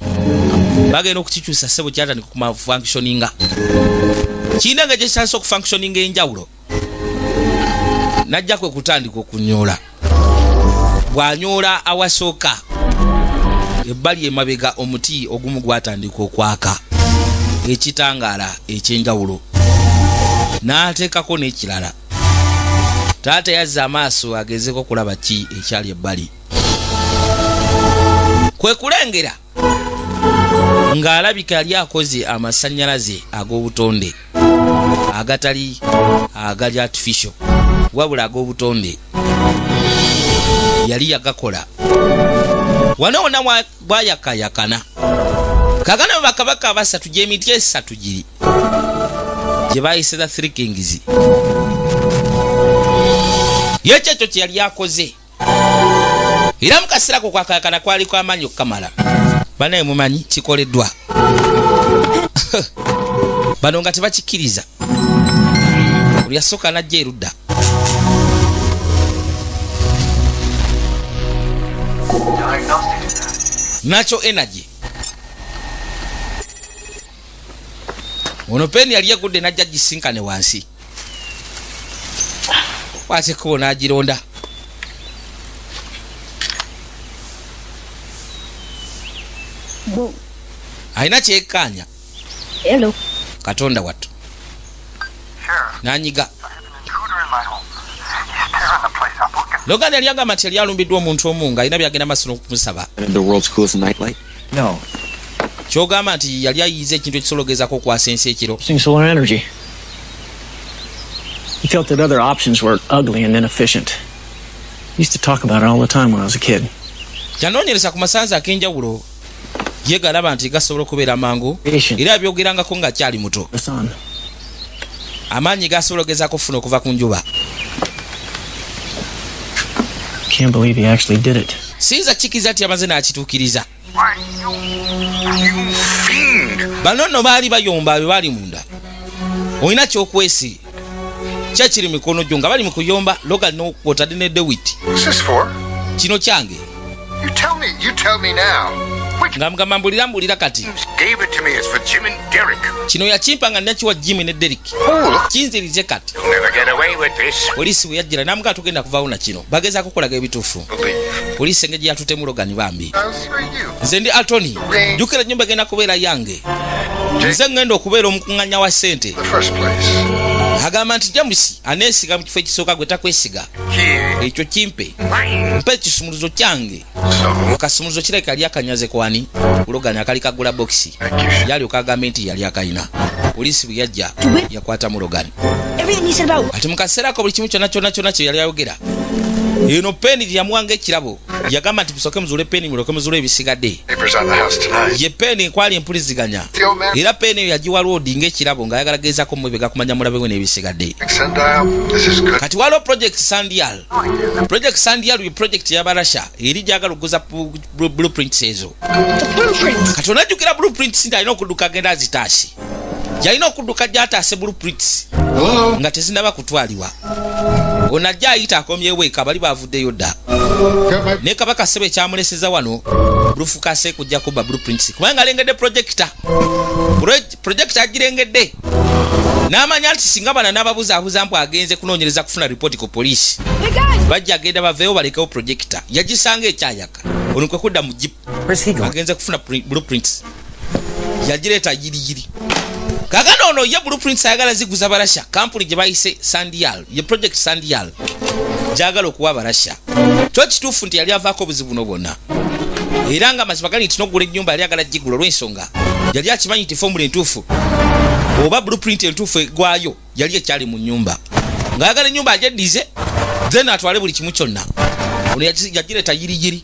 bagenda okukikyusa ssebo kyatandika kumafunctioninga kiina nga gyekitandisa okufunctioninga enjawulo najja kwe kutandika okunyoola bw'anyoola awasooka ebbali emabega omuti ogumu gwatandika okwaka ekitangaala ekyenjawulo n'ateekako n'ekirala taata yazza amaaso agezeko kulaba ki ekyali ebbali kwe kulengera ng'alabika yali akoze amasannyalaze ag'obutonde agatali agali artificial wabula ag'obutonde yali yagakola wano wonna bwayakayakana kakana bakabaka abasatu gy'emiti esatu giri gye bayiseza 3 kings yekyekyo kye yali akoze era mukaseera ko kwakayakana kwaliko amaanyi okukamala banaye mumanyi kikoleddwa bano nga tebakikkiriza buli yasooka najja erudda nacho energy ono peni yali yagudde najja gisinkane wansi wateko n'agironda alina kyekkaanya katonda wattu n'anyiga Logan yali agamba nti yali alumbiddwa omuntu omu nga alina byagenda maaso n'okumusaba kyogamba nti yali ayiyiza ekintu ekisologezako okwasensa ekiro Solar energy. He felt that other options were ugly and inefficient. He used to talk about it all the time when I was a kid. yanoonyereza ku masanzi ak'enjawulo ye galaba nti gasobola okubeera mangu era abyogerangako ng'akyali muto amaanyi gasobola ogezaako okufuna okuva ku njuba Can't believe he actually did it. siyinza kikiza nti amaze n'akituukiriza bano nno baali bayomba bwe baali munda olina kyokwesi kyekiri mikono gyo nga bali mu kuyomba Logan n'okwotadde ne Dewit kino kyange nga mugamba mbulira kati kino yakimpa nga nakiwa Jimmy ne Derek kinzirize kati poliisi bwe yajjira namuga tugenda kuvaawo na kino bagezaako okulaga ebituufu poliisi engeri yatutemu Logan bambi nze ndi Altony jjukira ennyumba egenda kubeera yange nze ngenda okubeera omukuŋŋanya wa ssente agamba nti James aneesiga mu kifo ekisooka gwe takwesiga ekyo kimpe mpa ekisumuluzo kyange akasumuluzo kirabika yali akanyaze kwani Logan akali kagula bokisi yalyoka agambe nti yali akayina poliisi bwe yajja yakwata mu Logan ati mukaseerako buli kimu kyonna kye yali ayogera eno peni lyamuwanga ekirabo yagamba nti musooke muzuule peni mulyoke muzuule ebisigadde ye peni ekwali empuliziganya era peni eyo yagiwa Lodi ng'ekirabo ng'ayagala gezaako mubega kumanya mulabe we n'ebisigadde kati waliwo project Sandial ye project y'abarasha eri gyagala okuguza blueprints ezo kati onajjukira blueprints nti alina okudduka agenda azitaasi yalina okudduka gy'ataase blueprints nga tezinaba kutwalibwa onajja ayita akomyewo eka bali bavuddeyo dda naye kabaka ssebo ekyamuleseza wano bulufukase kujja kuba blueprints kubanga alengedde projector agirengedde n'amanya nti singa bana n'ababuzaabuza mpu agenze kunoonyereza kufuna ripooti ku poliisi bajja agenda baveewo balekewo projector yagisanga ekyayaka ono kwe kudda mu jipu agenze kufuna blueprints yagireeta yiriyiri kakano ono ye blueprints ayagala ziguza barasha kampuni gye bayise Sandial ye project Sandial gyagala okuwa barasha kyo kituufu nti yali avaako obuzibu buno bwonna era nga mazima gali nti n'ogula ennyumba yali agala gigula olw'ensonga yali akimanyi nti formula entuufu oba blueprint entuufu egwayo yali ekyali mu nnyumba ng'ayagala ennyumba agyeddize then atwale buli kimu kyonna. Ono yagireeta yiriyiri,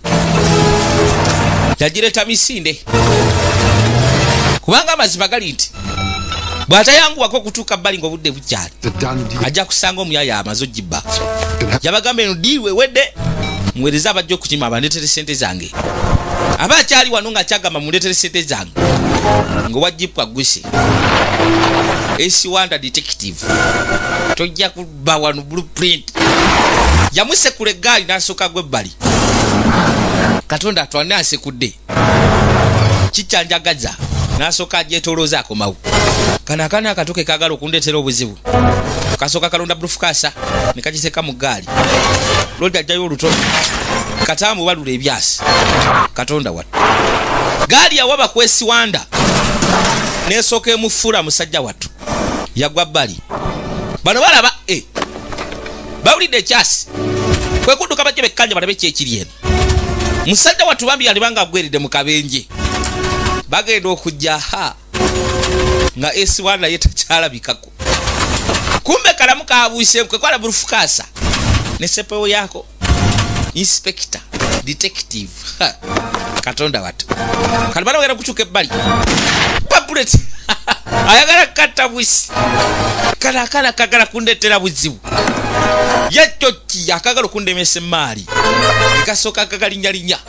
yagireeta misinde, kubanga amazima gali nti bw'atayanguwako okutuuka bbali ng'obudde bukyali ajja kusanga omuyaya amaze ogibba. Yabagamba eno diiwe wedde muweereza abajja okukima bandeetere ssente zange. Aba akyali wano ng'akyagamba mundeetere ssente zange ng'owajjipwa guse. AC Wanda detective tojja kubba wano blueprint. Yamusekula eggaali n'asooka gw'ebbali. Katonda atwane asekudde kicyanjagaza n'asooka agyetoolooza akomawo. Kano akaana akatoke kaagala okundeetera obuzibu kasooka kalonda bulufukasa ne kagiteeka mu ggaali. Lodi ajjayo oluto kataamu balula ebyasi. Katonda wattu gaali yawaba ku AC Wanda n'esooka emufuula musajja wattu yagwa bbali. Bano balaba bawulidde ekyasi kwe kudduka bajje bekkanja balabe kyekiri eno. Musajja wattu bambi yalibanga agweridde mu kabenje bagenda okujja nga AC Wanda ye takyalabikako. Kumbe kalamu kabuuseemu kwe kwala bulufukasa ne sepewo yako inspector detective. Katonda wattu kalibana wera kukyuka ebbali pabulet ayagala katta busi kana kagala kundetera buzibu yaccoki akagala okundemesa emaali ekasooka kagalinyalinya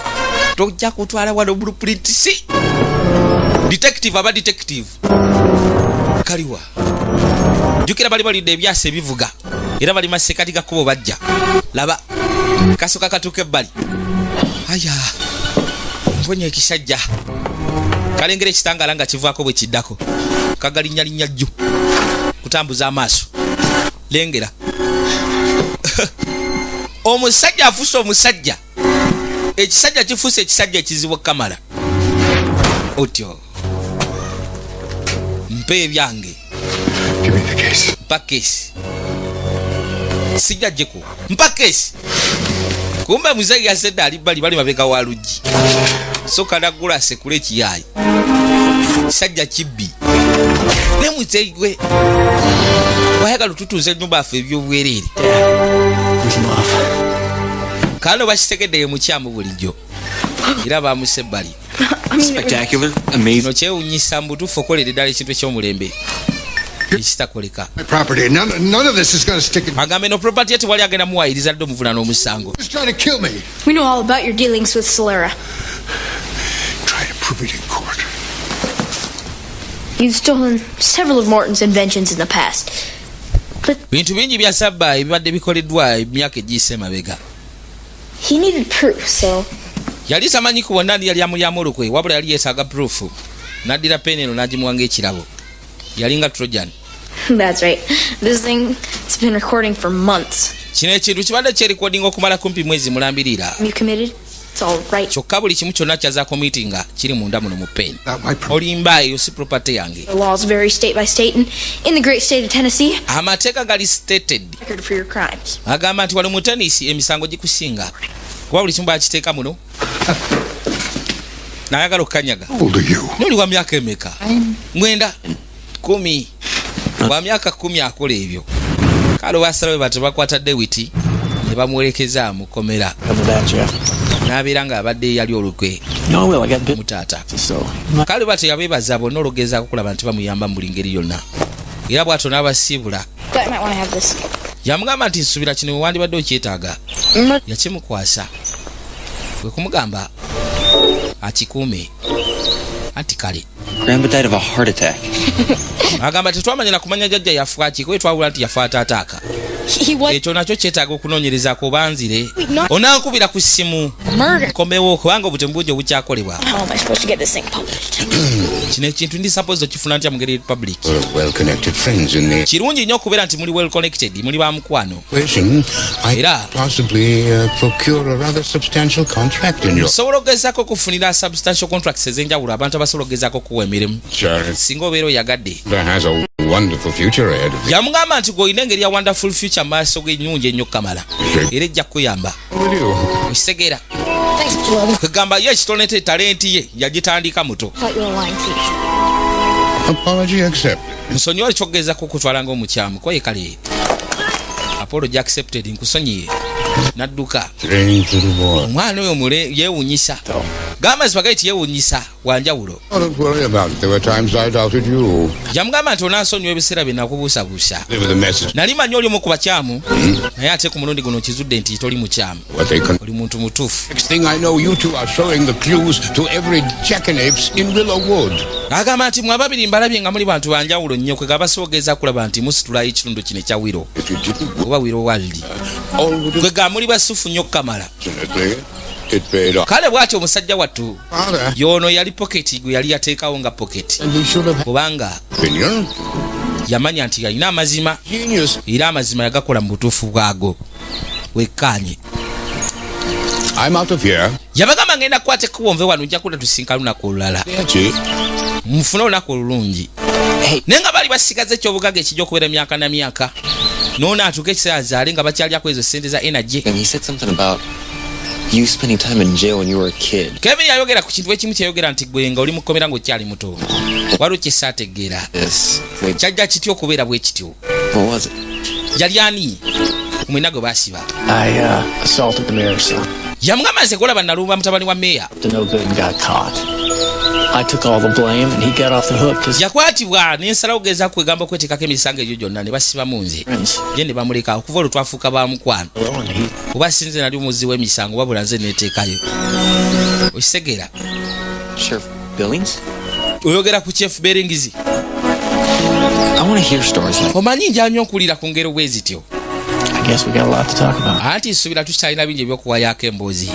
tojja kutwala wano blueprint si detective aba detective kaliwa jukira bali balidde ebyasa ebivuga era bali masekati gakubo bajja laba kasooka katuuka ebbali aya mponya ekisajja kalengera ekitangala nga kivaako bwe kiddako kagalinyalinya jju kutambuza amaaso lengera omusajja afuuse omusajja ekisajja kifuuse ekisajja ekizibu kamala otyo mpe ebyange mpa keesi sijja jjeku mpa keesi. Kumbe muzeyi yasedde ali bali mabega wa luggi soka naggula asekule ekiyaayi kisajja kibbi ne muzeyi gwe wayagala otutuuza ennyumba affe ebyobwereere kano bakitegedde ye mukyamu bulijjo era bamuse ebbali. Spectacular, amazing. No kyewunyisa mu butuufu okolera ddala ekintu ekyomulembe ekitakoleka. None of this is going to stick. Agambe no property eti wali agenda muwayiriza dde omuvunano omusango. He's trying to kill me. We know all about your dealings with Solera. Try to prove it in court. You've stolen several of Morton's inventions in the past. Bintu bingi bya Sabba ebibadde bikoleddwa emyaka egiyise emabega. He needed proof, so yali tamanyi kubonna ndi yali amulyamu olukwe wabula yali yeetaaga proof n'addira peni eno n'agimuwanga ekirabo yalinga Trojan. That's right. This thing has been recording for months. Kino ekintu kibadde kyerikodinga okumala kumpi mwezi mulambirira. You committed? It's all right. Kyokka buli kimu kyonna kyazaako meetinga kiri munda muno mu peni. Olimba eyo si property yange. The laws vary state by state, and in the great state of Tennessee, amateeka gali stated. Record for your crimes. Agamba nti wali mu Tennessee emisango gikusinga. Kuba buli kimu bakiteeka muno. Nayagala okukanyaga. Noli wa myaka emeka? 9, 10. Wa myaka 10 akola ebyo. Kale basalawe bati bakwata Dewiti ne bamuwerekeza mu komera. N'abeera nga abadde yali olukwe mutaata. Kale bati yabeebaza bonna olwogezaako okulaba nti bamuyamba mu buli ngeri yonna. Era bw'atyo n'abasiibula. Yamugamba nti nsuubira kino wandibadde okyetaaga. Yakimukwasa. Bwe kumugamba akikuume anti kale. Grandpa died of a heart attack. Agamba tetwamanya na kumanya jjajja yafa ki kwe twawula nti yafa ataataaka. Ekyo nakyo kyetaaga okunoonyerezaako banzire onankubira ku ssimu komewo kubanga obutemu bungi obukyakolebwa. Kino ekintu ndi suppose okifuna ntya mu ngeri public. Kirungi nnyo okubeera nti muli well connected muli ba mukwano. Era osobola okugezaako okufunira substantial contracts ez'enjawulo abantu abasobola okugezaako okuwa emirimu singa obeera oyagadde. Yamugamba nti gw'olina engeri ya wonderful future maaso g'ennyungi ennyo kamala era ejja kukuyamba okitegeera kugamba ye kitonete talenti ye yagitandika muto. Apology accepted. Nsonyi wali kyogeza kukutwala ng'omukyamu koye kale. Apology accepted nkusonyiye. Nadduka. Omwana oyo mule yeewunyisa. Gamba zipagaiti yeewunyisa wanjawulo. Don't worry about it. There were times I doubted you. Jamugamba nti onansonyiwa ebiseera bye nakubuusabuusa. Deliver the message. Nali manyi oli omu ku bakyamu naye ate ku mulundi guno kizudde nti toli mukyamu. Oli muntu mutuufu. Next thing I know, you two are showing the clues to every jackanapes in Willowwood. Agamba nti mwababiri mbalabye nga muli bantu banjawulo nnyo kwe gaba soogeza kulaba nti musitulayo ekitundu kino ekya Willow. Oba Willow Walli. Kwe ga muli basufu nnyo kamala. Kale bw'atyo omusajja wattu y'ono yali poketi gwe yali yateekawo nga poketi kubanga yamanya nti yalina amazima era amazima yagakola mu butuufu bwago wekkaanye. Yabagamba ngenda kukwata ekkubo nve wano nja kuda tusinka lunaku olulala mufune olunaku olulungi naye nga baali basigaza ekyobugaga ekijja okubeera myaka na myaka noona atuuka ekiseera azaale nga bakyalyako ezo ssente za energy. You spending time in jail when you were a kid. Kevin yayogera ku kintu ekimu kyayogera nti gwe nga oli mukomera ng'okyali muto. Waliwo kyesaategeera. Kyajja kityo okubeera bwe kityo. What was it? Yali ani? Mwena gwe baasiba. I assaulted the mayor's son. Yamugamba nze golaba nalumba mutabani wa meya. No good and got caught. I took all the blame and he got off the hook because yakwatibwa n'ensalawo geeza kwegamba okweteekako emisango egyo gyonna ne basibamu nze ye ne bamuleka okuva olwo twafuuka ba mukwano kuba sinze nali omuzi w'emisango wabula nze neeteekayo okisegera. Sheriff Billings? Oyogera ku Chief Billings? I want to hear stories like omanyi njamye okulira ku ngero bwe zityo. I guess we got a lot to talk about. Anti subira tukyalina bingi ebyokuwayako emboozi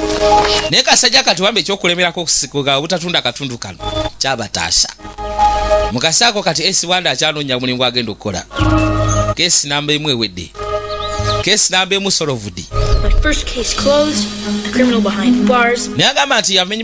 naye kasajja katuwambe ekyokulemerako okusikuga obutatunda katundu kano kyabataasa mukasaako kati esi wanda akyanoonya mulimu gwagenda okukola. Keesi namba emu ewedde. Keesi namba emu solved. My first case closed, a criminal behind bars. Naye agamba nti yamenyi